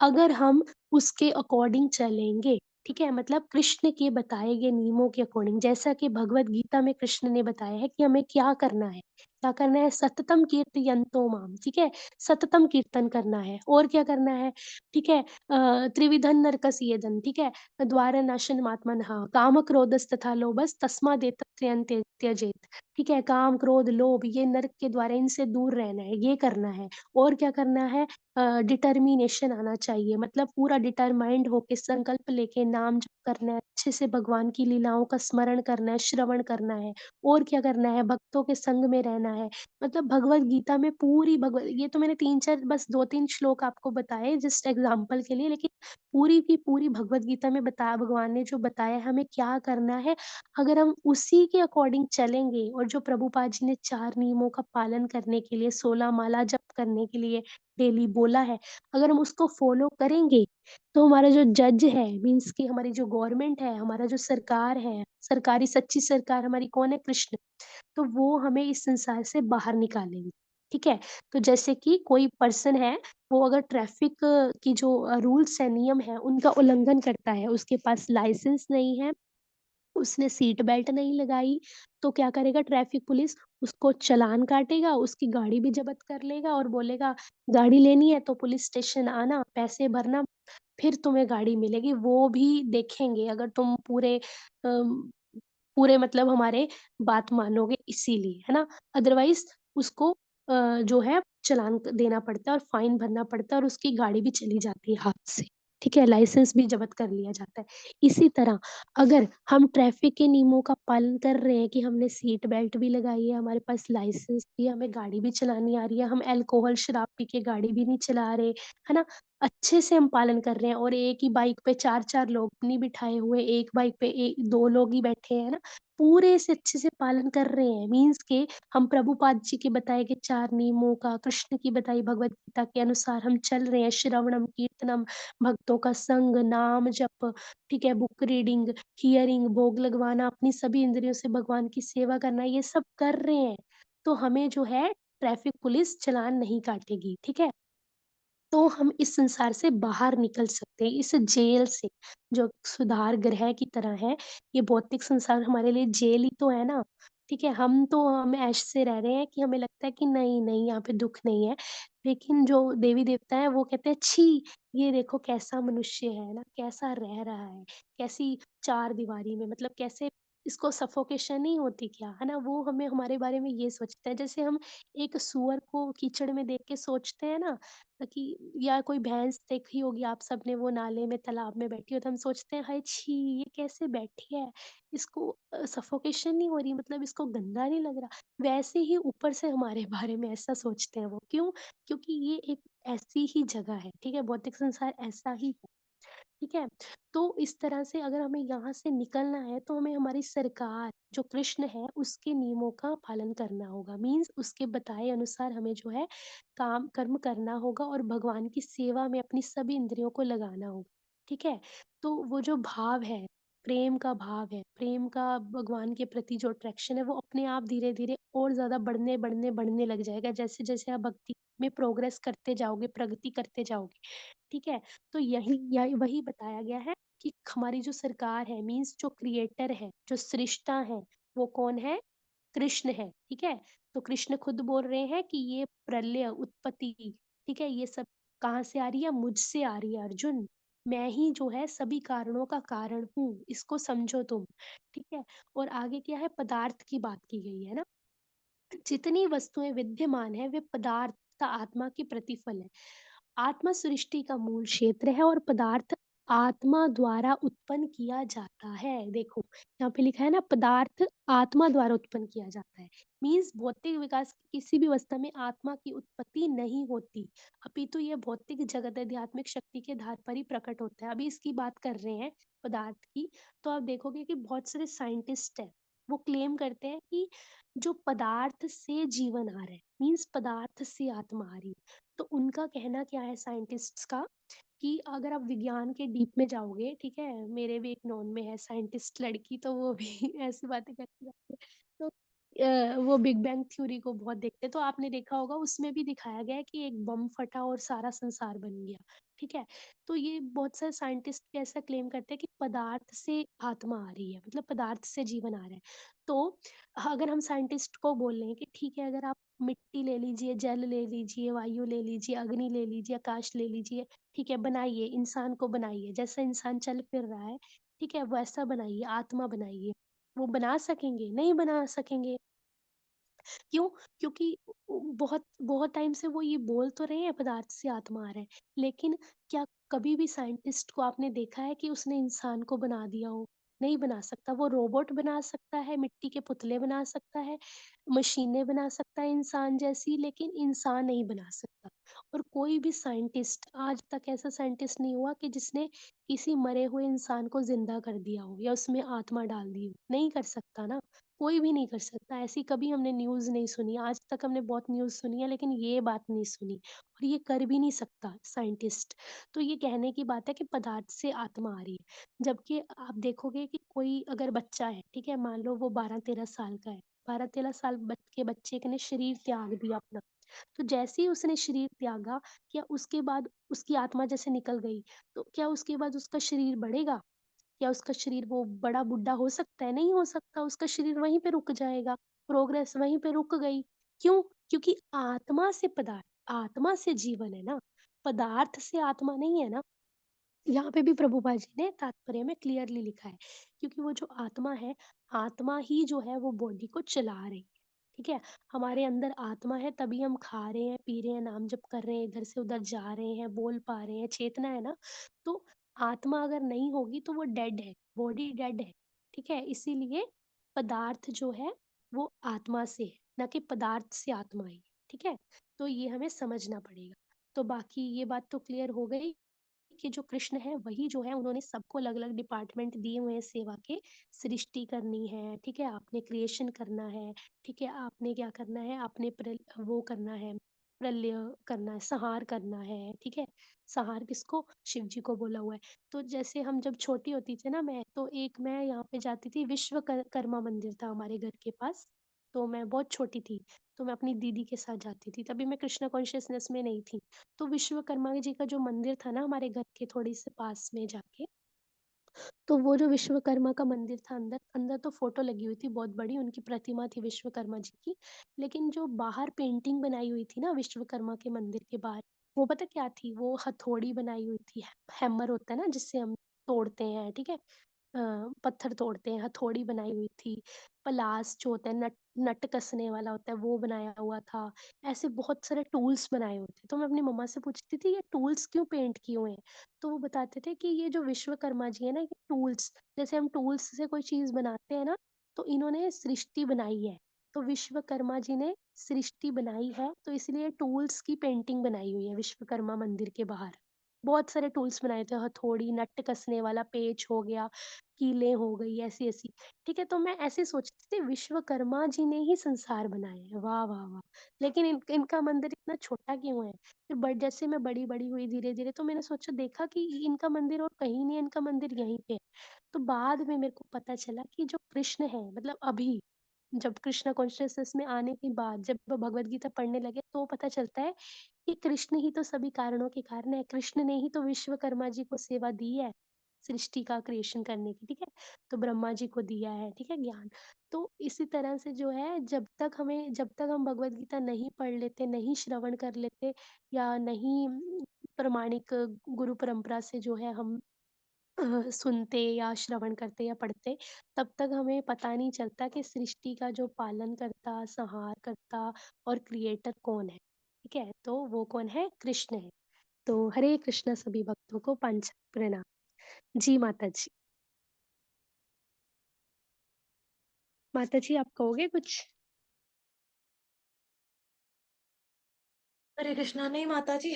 A: अगर हम उसके अकॉर्डिंग चलेंगे, ठीक है, मतलब कृष्ण के बताए गए नियमों के अकॉर्डिंग। जैसा कि भगवत गीता में कृष्ण ने बताया है कि हमें क्या करना है, क्या करना है, सततम कीर्तयन्तो माम, ठीक है, सततम कीर्तन करना है। और क्या करना है, ठीक है, त्रिविधन नरकसियदन, ठीक है, द्वारनाशनमात्मनः काम क्रोधस्तथा लोभस तस्मादेतत्त्रयं त्यजेत, ठीक है। काम क्रोध लोभ ये नरक के द्वारा, इनसे दूर रहना है, ये करना है। और क्या करना है, डिटर्मिनेशन आना चाहिए, मतलब पूरा डिटरमाइंड होके संकल्प लेके नाम जप करना है, अच्छे से भगवान की लीलाओं का स्मरण करना है, श्रवण करना है। और क्या करना है, भक्तों के संग में रहना है। मतलब भगवत गीता में पूरी भगवत, ये तो मैंने तीन चार बस दो तीन श्लोक आपको बताए जस्ट एग्जाम्पल के लिए, लेकिन पूरी की पूरी भगवत गीता में बताया, भगवान ने जो बताया है हमें क्या करना है। अगर हम उसी के अकॉर्डिंग चलेंगे, और जो प्रभुपाद जी ने 4 नियमों का पालन करने के लिए, 16 माला जप करने के लिए डेली बोला है, अगर हम उसको फॉलो करेंगे, तो हमारा जो जज है, मीन्स कि हमारी जो गवर्नमेंट है, हमारा जो सरकार है, सरकारी सच्ची सरकार हमारी कौन है? कृष्ण। तो वो हमें इस संसार से बाहर निकालेंगे, ठीक है। तो जैसे कि कोई पर्सन है, वो अगर ट्रैफिक की जो रूल्स है, नियम है, उनका उल्लंघन करता है, उसके पास लाइसेंस नहीं है, उसने सीट बेल्ट नहीं लगाई, तो क्या करेगा ट्रैफिक पुलिस? उसको चालान काटेगा, उसकी गाड़ी भी जब्त कर लेगा और बोलेगा गाड़ी लेनी है तो पुलिस स्टेशन आना, पैसे भरना, फिर तुम्हें गाड़ी मिलेगी। वो भी देखेंगे अगर तुम अम, पूरे मतलब हमारे बात मानोगे, इसीलिए, है ना। अदरवाइज उसको जो है चालान देना पड़ता है और फाइन भरना पड़ता है, और उसकी गाड़ी भी चली जाती है हाथ से, ठीक है, लाइसेंस भी जब्त कर लिया जाता है। इसी तरह अगर हम ट्रैफिक के नियमों का पालन कर रहे हैं, कि हमने सीट बेल्ट भी लगाई है, हमारे पास लाइसेंस भी है, हमें गाड़ी भी चलानी आ रही है, हम अल्कोहल शराब पी के गाड़ी भी नहीं चला रहे, है ना, अच्छे से हम पालन कर रहे हैं, और एक ही बाइक पे चार चार लोग नहीं बिठाए हुए, एक बाइक पे दो लोग ही बैठे हैं, ना, पूरे से अच्छे से पालन कर रहे हैं, मीन्स के हम प्रभुपाद जी के बताए गए 4 नियमों का, कृष्ण की बताई भगवत गीता के अनुसार हम चल रहे हैं, श्रवणम कीर्तनम, भक्तों का संग, नाम जप, ठीक है, बुक रीडिंग, हियरिंग, भोग लगवाना, अपनी सभी इंद्रियों से भगवान की सेवा करना, ये सब कर रहे हैं, तो हमें जो है ट्रैफिक पुलिस चालान नहीं काटेगी, ठीक है। तो हम इस संसार से बाहर निकल सकते हैं, इस जेल से, जो सुधार गृह की तरह है। ये भौतिक संसार हमारे लिए जेल ही तो है ना, ठीक है। हम ऐश से रह रहे हैं कि हमें लगता है कि नहीं नहीं यहाँ पे दुख नहीं है, लेकिन जो देवी देवता है वो कहते हैं छी, ये देखो कैसा मनुष्य है ना, कैसा रह रहा है, कैसी चार दीवारी में, मतलब कैसे इसको सफोकेशन नहीं होती क्या, है ना। वो हमें हमारे बारे में ये सोचता है, जैसे हम एक सुअर को कीचड़ में देख के सोचते हैं ना, कि या कोई भैंस देखी होगी आप सबने, वो नाले में तालाब में बैठी हो, तो हम सोचते हैं हाय छी, ये कैसे बैठी है, इसको सफोकेशन नहीं हो रही, मतलब इसको गंदा नहीं लग रहा। वैसे ही ऊपर से हमारे बारे में ऐसा सोचते हैं वो, क्यों? क्योंकि ये एक ऐसी ही जगह है, ठीक है, भौतिक संसार ऐसा ही है, ठीक है। तो इस तरह से अगर हमें यहाँ से निकलना है, तो हमें हमारी सरकार जो कृष्ण है उसके नियमों का पालन करना होगा, मीन्स उसके बताए अनुसार हमें जो है काम कर्म करना होगा, और भगवान की सेवा में अपनी सभी इंद्रियों को लगाना होगा, ठीक है। तो वो जो भाव है प्रेम का भाव है, प्रेम का भगवान के प्रति जो अट्रैक्शन है वो अपने आप धीरे-धीरे और ज़्यादा बढ़ने लग जाएगा जैसे-जैसे आप भक्ति में प्रोग्रेस करते जाओगे, प्रगति करते जाओगे, ठीक है? तो यही वही बताया गया है कि हमारी जो सरकार है मीन्स जो क्रिएटर है, जो सृष्टा है, वो कौन है? कृष्ण है, ठीक है? तो कृष्ण खुद बोल रहे हैं कि ये प्रलय, उत्पत्ति, ठीक है? ये सब कहाँ से आ रही है? मुझसे आ रही है अर्जुन। मैं ही जो है सभी कारणों का कारण हूँ, इसको समझो तुम, ठीक है? और आगे क्या है? पदार्थ की बात की गई है ना? जितनी वस्तुएं विद्यमान है वे पदार्थ तथा आत्मा के प्रतिफल है। आत्मा सृष्टि का मूल क्षेत्र है और पदार्थ आत्मा द्वारा उत्पन्न किया जाता है। देखो यहाँ पे लिखा है ना, पदार्थ आत्मा द्वारा उत्पन्न किया जाता है। मीन्स भौतिक विकास की किसी भी अवस्था में आत्मा की उत्पत्ति नहीं होती, अपितु ये भौतिक जगत आध्यात्मिक शक्ति के आधार पर ही प्रकट होता है। अभी इसकी बात कर रहे हैं पदार्थ की, तो आप देखोगे कि बहुत सारे साइंटिस्ट हैं, वो क्लेम करते हैं कि जो पदार्थ से जीवन आ रहा है मीन्स पदार्थ से आत्मा आ रही है। तो उनका कहना क्या है साइंटिस्ट्स का, कि अगर आप विज्ञान के डीप में जाओगे, ठीक है, मेरे भी एक नॉन में है साइंटिस्ट लड़की, तो वो भी ऐसी बातें करती रहती है। तो वो बिग बैंग थ्योरी को बहुत देखते हैं, तो आपने देखा होगा उसमें भी दिखाया गया है कि एक बम फटा और सारा संसार बन गया, ठीक है। तो ये बहुत सारे साइंटिस्ट भी ऐसा क्लेम करते हैं कि पदार्थ से आत्मा आ रही है, मतलब पदार्थ से जीवन आ रहा है। तो अगर हम साइंटिस्ट को बोल रहे हैं कि ठीक है, अगर आप मिट्टी ले लीजिए, जल ले लीजिए, वायु ले लीजिए, अग्नि ले लीजिए, आकाश ले लीजिए, ठीक है, बनाइए, इंसान को बनाइए, जैसा इंसान चल फिर रहा है, ठीक है, वैसा बनाइए, आत्मा बनाइए। वो बना सकेंगे? नहीं बना सकेंगे। क्यों? क्योंकि बहुत बहुत टाइम से वो ये बोल तो रहे हैं पदार्थ से आत्मा आ रहा है, लेकिन क्या कभी भी साइंटिस्ट को आपने देखा है कि उसने इंसान को बना दिया हो? नहीं बना सकता। वो रोबोट बना सकता है, मिट्टी के पुतले बना सकता है, मशीनें बना सकता है इंसान जैसी, लेकिन इंसान नहीं बना सकता। और कोई भी साइंटिस्ट आज तक ऐसा साइंटिस्ट नहीं हुआ कि जिसने किसी मरे हुए इंसान को जिंदा कर दिया हो या उसमें आत्मा डाल दी हो। नहीं कर सकता ना, कोई भी नहीं कर सकता। ऐसी कभी हमने न्यूज़ नहीं सुनी। आज तक हमने बहुत न्यूज़ सुनी है, लेकिन ये बात नहीं सुनी, और ये कर भी नहीं सकता साइंटिस्ट। तो ये कहने की बात है कि पदार्थ से आत्मा आ रही है। जबकि आप देखोगे कि कोई अगर बच्चा है, ठीक है, मान लो वो 12-13 साल का है, 12-13 साल के बच्चे ने शरीर त्याग दिया अपना। तो जैसे ही उसने शरीर त्यागा, क्या उसके बाद उसकी आत्मा जैसे निकल गई, तो क्या उसके बाद उसका शरीर बढ़ेगा? क्या उसका शरीर वो बड़ा बुड्ढा हो सकता है? नहीं हो सकता, उसका शरीर वहीं पे रुक जाएगा, प्रोग्रेस वहीं पे रुक गई। क्यों? क्योंकि आत्मा से पदार्थ, आत्मा से जीवन है ना, पदार्थ से आत्मा नहीं है ना। यहाँ पे भी प्रभुपाद जी ने तात्पर्य में क्लियरली लिखा है, क्योंकि वो जो आत्मा है, आत्मा ही जो है वो बॉडी को चला रही है, ठीक है। हमारे अंदर आत्मा है, तभी हम खा रहे हैं, पी रहे हैं, नाम जप कर रहे हैं, इधर से उधर जा रहे हैं, बोल पा रहे हैं, चेतना है ना। तो आत्मा अगर नहीं होगी तो वो डेड है, बॉडी डेड है, ठीक है। इसीलिए पदार्थ जो है वो आत्मा से है, ना कि पदार्थ से आत्मा है, ठीक है। तो ये हमें समझना पड़ेगा। तो बाकी ये बात तो क्लियर हो गई कि जो कृष्ण है वही जो है, उन्होंने सबको अलग-अलग डिपार्टमेंट दिए हुए हैं सेवा के। सृष्टि करनी है, ठीक है, आपने क्रिएशन करना है, ठीक है, आपने क्या करना है, आपने वो करना है, प्रलय करना है, संहार करना है, ठीक है। संहार किसको? शिव जी को बोला हुआ है। तो जैसे हम जब छोटी होती थी ना, मैं यहाँ पे जाती थी, विश्वकर्मा मंदिर था हमारे घर के पास। तो मैं बहुत छोटी थी, तो मैं अपनी दीदी के साथ जाती थी, तभी मैं कृष्णा कॉन्शियसनेस में नहीं थी। तो विश्वकर्मा जी का जो मंदिर था ना हमारे घर के थोड़ी से पास में जाके, तो वो जो विश्वकर्मा का मंदिर था, अंदर अंदर तो फोटो लगी हुई थी बहुत बड़ी, उनकी प्रतिमा थी विश्वकर्मा जी की। लेकिन जो बाहर पेंटिंग बनाई हुई थी ना विश्वकर्मा के मंदिर के बाहर, वो पता क्या थी? वो हथौड़ी बनाई हुई थी, हैमर होता है ना जिससे हम तोड़ते हैं, ठीक है, पत्थर तोड़ते हैं, हथौड़ी बनाई हुई थी। पलास जो होता है, नट नट कसने वाला होता है, वो बनाया हुआ था। ऐसे बहुत सारे टूल्स बनाए हुए थे। तो मैं अपनी मम्मा से पूछती थी ये टूल्स क्यों पेंट किए हुए हैं? तो वो बताते थे कि ये जो विश्वकर्मा जी है ना, ये टूल्स, जैसे हम टूल्स से कोई चीज बनाते हैं ना, तो इन्होंने सृष्टि बनाई है। तो विश्वकर्मा जी ने सृष्टि बनाई है, तो इसलिए टूल्स की पेंटिंग बनाई हुई है विश्वकर्मा मंदिर के बाहर। बहुत सारे टूल्स बनाए थे, हथौड़ी, नट कसने वाला पेच हो गया, कीलें हो गई, ऐसी ऐसी। ठीक है, तो मैं ऐसे सोचती थी विश्वकर्मा जी ने ही संसार बनाए हैं, वाह वाह वाह। लेकिन इनका मंदिर इतना छोटा क्यों है? फिर जैसे मैं बड़ी बड़ी हुई धीरे धीरे, तो मैंने सोचा, देखा कि इनका मंदिर और कहीं नहीं है, इनका मंदिर यहीं पे है। तो बाद में मेरे को पता चला कि जो कृष्ण है, मतलब अभी जब कृष्ण कॉन्शियसनेस में आने के बाद जब वो भगवत गीता पढ़ने लगे, तो पता चलता है कि कृष्ण ही तो सभी कारणों के कारण है। कृष्ण ने ही तो विश्वकर्मा जी को सेवा दी है सृष्टि का क्रिएशन करने की। ठीक है, तो ब्रह्मा जी को दिया है, ठीक है, ज्ञान। तो इसी तरह से जो है, जब तक हम भगवत गीता नहीं पढ़ लेते, नहीं श्रवण कर लेते, या नहीं प्रमाणिक गुरु परंपरा से जो है हम सुनते या श्रवण करते या पढ़ते, तब तक हमें पता नहीं चलता कि सृष्टि का जो पालन करता, संहार करता और क्रिएटर कौन है। ठीक है, तो वो कौन है? कृष्ण है। तो हरे कृष्णा सभी भक्तों को पंच प्रणाम। जी माता जी। माता जी, आप कहोगे कुछ?
C: हरे कृष्णा। नहीं माता जी,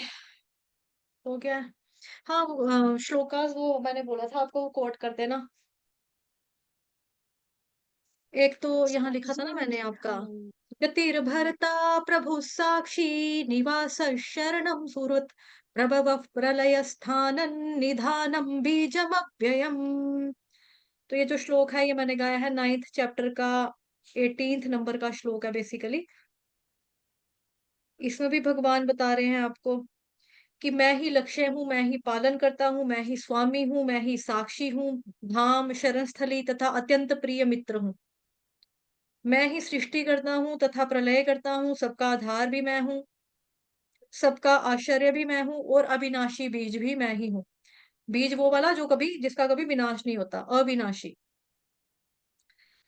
C: हो गया है। हाँ, वो श्लोकास वो मैंने बोला था आपको, कोट कर देना। एक तो यहाँ लिखा था ना मैंने आपका, गतिर्भर्ता प्रभु साक्षी निवास शरणम सुहृत प्रभव प्रलय स्थानं निधानम बीजमव्ययम्। तो ये जो श्लोक है, ये मैंने गाया है 9th चैप्टर का 18th नंबर का श्लोक है बेसिकली। इसमें भी भगवान बता रहे हैं आपको कि मैं ही लक्ष्य हूँ, मैं ही पालन करता हूँ, मैं ही स्वामी हूँ, मैं ही साक्षी हूँ, धाम, शरण स्थली तथा अत्यंत प्रिय मित्र हूँ। मैं ही सृष्टि करता हूँ तथा प्रलय करता हूँ, सबका आधार भी मैं हूँ, सबका आश्चर्य भी मैं हूँ, और अविनाशी बीज भी मैं ही हूँ। बीज वो वाला जो कभी, जिसका कभी विनाश नहीं होता, अविनाशी।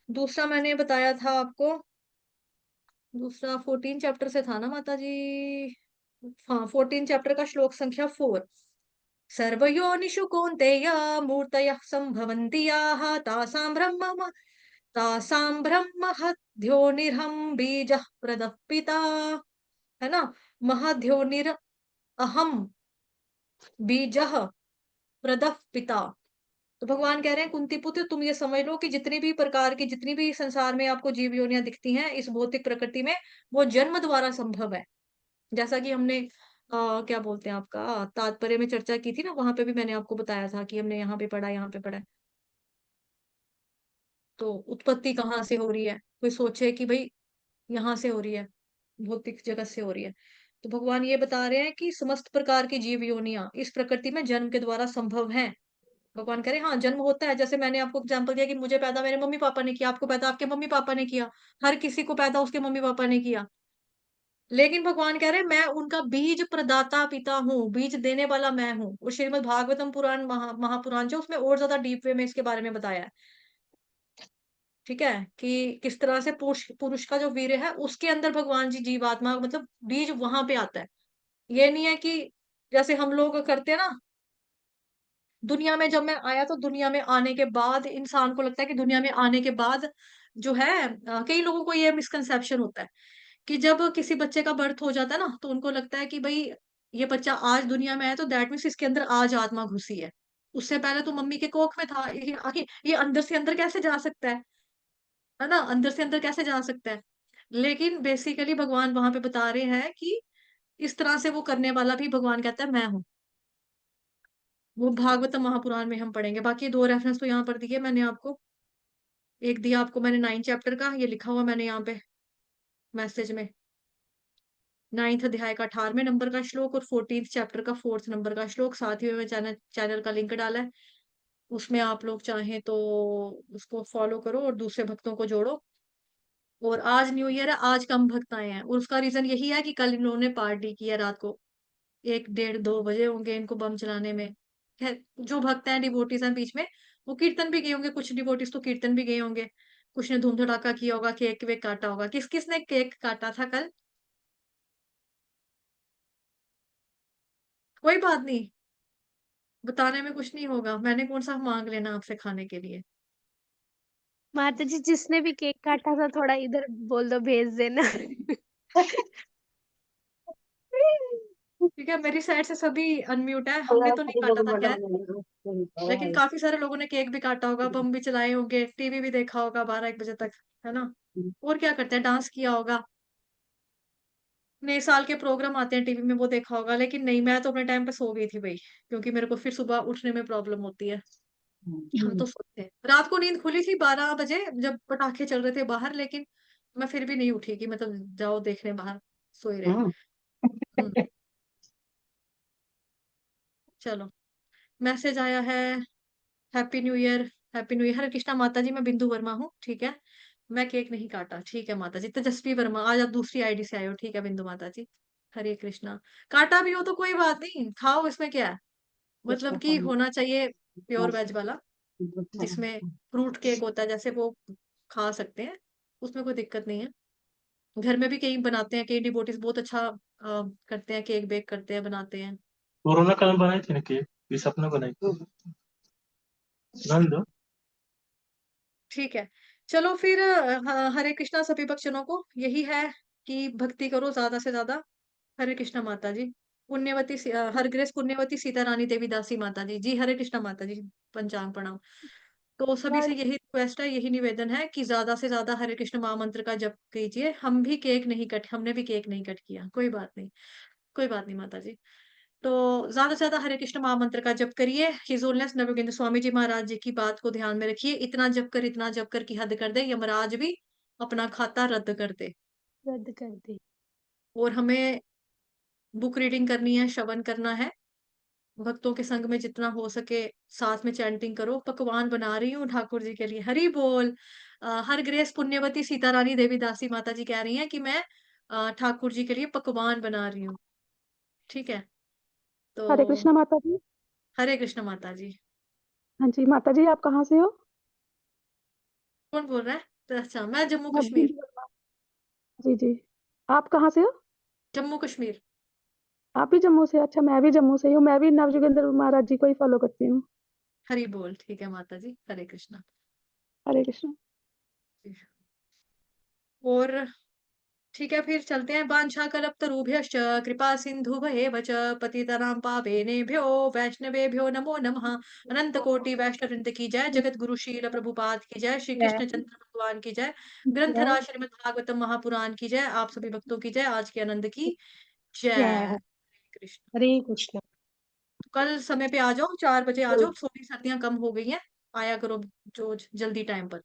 C: दूसरा मैंने बताया था आपको, दूसरा 14 चैप्टर से था ना माता जी? हाँ, 14 चैप्टर का श्लोक संख्या 4। सर्वयोनिषु कौन्तेय मूर्तयः सम्भवन्ति याः तासां ब्रह्महद्योनिरहं बीजः प्रदः पिता। है ना? महद्योनिर अहम बीजः प्रदः पिता। तो भगवान कह रहे हैं कुंती पुत्र, तुम ये समझ लो कि जितनी भी प्रकार की, जितनी भी संसार में आपको जीव योनियां दिखती हैं इस भौतिक प्रकृति में, वो जन्म द्वारा संभव है। जैसा कि हमने क्या बोलते हैं आपका, तात्पर्य में चर्चा की थी ना, वहां पे भी मैंने आपको बताया था कि हमने यहाँ पे पढ़ा, यहाँ पे पढ़ा। तो उत्पत्ति कहाँ से हो रही है? कोई सोचे कि भाई यहाँ से हो रही है, भौतिक जगत से हो रही है। तो भगवान ये बता रहे हैं कि समस्त प्रकार की जीव योनियां इस प्रकृति में जन्म के द्वारा संभव हैं। भगवान कह रहे हैं हाँ, जन्म होता है। जैसे मैंने आपको एग्जांपल दिया कि मुझे पैदा मेरे मम्मी पापा ने किया, आपको पैदा आपके मम्मी पापा ने किया, हर किसी को पैदा उसके मम्मी पापा ने किया। लेकिन भगवान कह रहे हैं मैं उनका बीज प्रदाता पिता हूँ, बीज देने वाला मैं हूँ। और श्रीमद् भागवतम पुराण, महापुराण जो, उसमें और ज्यादा डीप वे में इसके बारे में बताया है। ठीक है, कि किस तरह से पुरुष पुरुष का जो वीर्य है उसके अंदर भगवान जी जीवात्मा, मतलब बीज वहां पे आता है। ये नहीं है कि जैसे हम लोग करते हैं ना, दुनिया में जब मैं आया तो दुनिया में आने के बाद इंसान को लगता है कि दुनिया में आने के बाद जो है, कई लोगों को ये मिसकंसेप्शन होता है कि जब किसी बच्चे का बर्थ हो जाता है ना, तो उनको लगता है कि भाई ये बच्चा आज दुनिया में आया तो दैट मीन्स इसके अंदर आज आत्मा घुसी है। उससे पहले तो मम्मी के कोख में था, ये आखिर ये अंदर से अंदर कैसे जा सकता है ना? अंदर से अंदर कैसे जा सकता है? लेकिन बेसिकली भगवान वहां पे बता रहे हैं कि इस तरह से वो करने वाला भी भगवान कहता है मैं हूँ। वो भागवत महापुराण में हम पढ़ेंगे। बाकी 2 रेफरेंस तो यहाँ पर दिए मैंने आपको। एक दिया आपको मैंने 9 चैप्टर का, ये लिखा हुआ मैंने यहाँ पे मैसेज में, 9th अध्याय का 18वें नंबर का श्लोक, और 14th चैप्टर का 4th नंबर का श्लोक। साथ ही में चैनल का लिंक डाला है, उसमें आप लोग चाहें तो उसको फॉलो करो और दूसरे भक्तों को जोड़ो। और आज न्यू ईयर है, आज कम भक्त आए हैं, और उसका रीजन यही है कि कल इन्होंने पार्टी की है रात को, 1, 1:30, 2 बजे होंगे इनको बम चलाने में। जो भक्त हैं, डिवोटीज हैं बीच में, वो कीर्तन भी गए होंगे, कुछ डिवोटीज तो कीर्तन भी गए होंगे, कुछ ने धूम धड़ाका किया होगा, केक वेक काटा होगा। किस किस ने केक काटा था कल? कोई बात नहीं, बताने में कुछ नहीं होगा। मैंने कौन सा मांग लेना आपसे खाने के लिए?
A: माता जी, जिसने भी केक काटा था थोड़ा इधर बोल दो, भेज देना।
C: ठीक है, मेरी साइड से सभी अनम्यूट है, हमने तो नहीं काटा था खैर, लेकिन काफी सारे लोगों ने केक भी काटा होगा, बम भी चलाए होंगे, टीवी भी देखा होगा 12-1 बजे तक, है ना। और क्या करते हैं, डांस किया होगा, नए साल के प्रोग्राम आते हैं टीवी में, वो देखा होगा। लेकिन नहीं, मैं तो अपने टाइम पे सो गई थी भाई, क्योंकि मेरे को फिर सुबह उठने में प्रॉब्लम होती है। हम तो सोते हैं, रात को नींद खुली थी 12 बजे जब पटाखे चल रहे थे बाहर, लेकिन मैं फिर भी नहीं उठी कि मतलब जाओ देखने बाहर, सोए रहे। हम्म, चलो, मैसेज आया है, happy new year, happy new year. Hare Krishna माता जी, मैं बिंदु वर्मा हूँ, ठीक है। मैं केक नहीं काटा, ठीक है माता जी। तेजस्वी वर्मा, आज आप दूसरी आईडी से आए हो, ठीक है बिंदु माता जी। हरे कृष्णा, काटा भी हो तो कोई बात नहीं, खाओ, इसमें क्या है। मतलब कि होना चाहिए प्योर वेज वाला, जिसमें फ्रूट केक होता है, जैसे वो खा सकते हैं, उसमें कोई दिक्कत नहीं है। घर में भी कई बनाते हैं, कई डिवोटीज बहुत अच्छा करते हैं, केक बेक करते हैं, बनाते हैं।
G: कोरोना काल में बनाई थी ना केक, ये सपना बनाई थी। जान दो।
C: ठीक है, चलो फिर हरे कृष्णा सभी भक्तजनों को, यही है कि भक्ति करो ज्यादा से ज्यादा। हरे कृष्णा माता जी। हर ग्रेस पुण्यवती सीता रानी देवी दासी माता जी, जी हरे कृष्णा माता जी, पंचांग प्रणाम। तो सभी से यही रिक्वेस्ट है, यही निवेदन है कि ज्यादा से ज्यादा हरे कृष्ण महामंत्र का जप कीजिए। हम भी केक नहीं कट हमने भी केक नहीं कट किया, कोई बात नहीं, कोई बात नहीं माता जी। तो ज्यादा से ज्यादा हरे कृष्ण महामंत्र का जप करिए। हिज होलीनेस नवयोगेंद्र स्वामी जी महाराज जी की बात को ध्यान में रखिए, इतना जप कर की हद कर दे, यमराज भी अपना खाता रद्द कर दे।
A: रद्द कर दे।
C: और हमें बुक रीडिंग करनी है, श्रवण करना है, भक्तों के संग में जितना हो सके साथ में चैंटिंग करो। पकवान बना रही हूँ ठाकुर जी के लिए, हरि बोल। हर ग्रेस पुण्यवती सीता रानी देवी दासी माता जी कह रही हैं कि मैं ठाकुर जी के लिए पकवान बना रही हूँ, ठीक है।
H: हरे
C: तो
H: कृष्णा माता जी।
C: हरे कृष्ण माता जी।
H: हाँ जी माता जी, आप कहाँ से हो?
C: कौन बोल रहा है? तो अच्छा, मैं जम्मू
H: मैं
C: कश्मीर।
H: बिंदु वर्मा। जी जी। आप कहाँ से हो?
C: जम्मू कश्मीर।
H: आप भी जम्मू से? अच्छा, मैं भी जम्मू से ही हूँ। मैं भी नवजोगिंदर महाराज जी को ही फॉलो करती हूँ।
C: हरि बोल, ठीक है माता जी, हरे कृष्णा।
H: हरे कृष्णा।
C: और ठीक है, फिर चलते हैं। वाञ्छा कल्पतरुभ्यश्च कृपा सिन्धुभ्येव च पतितानां पावनेभ्यो वैष्णवेभ्यो नमो नमः। अनंत कोटि वैष्णव वृंद की जय, जगत गुरु शील प्रभुपाद की जय, श्री कृष्ण चंद्र भगवान की जय, ग्रंथराज श्रीमद् भागवतम महापुराण की जय, आप सभी भक्तों की जय, आज के आनंद की जय।
A: जय हो।
C: हरे कृष्ण।
A: हरे कृष्ण।
C: तो कल समय पे आ जाओ, 4 बजे आ जाओ, थोड़ी सर्दियां कम हो गई हैं, आया करो जो जल्दी टाइम पर।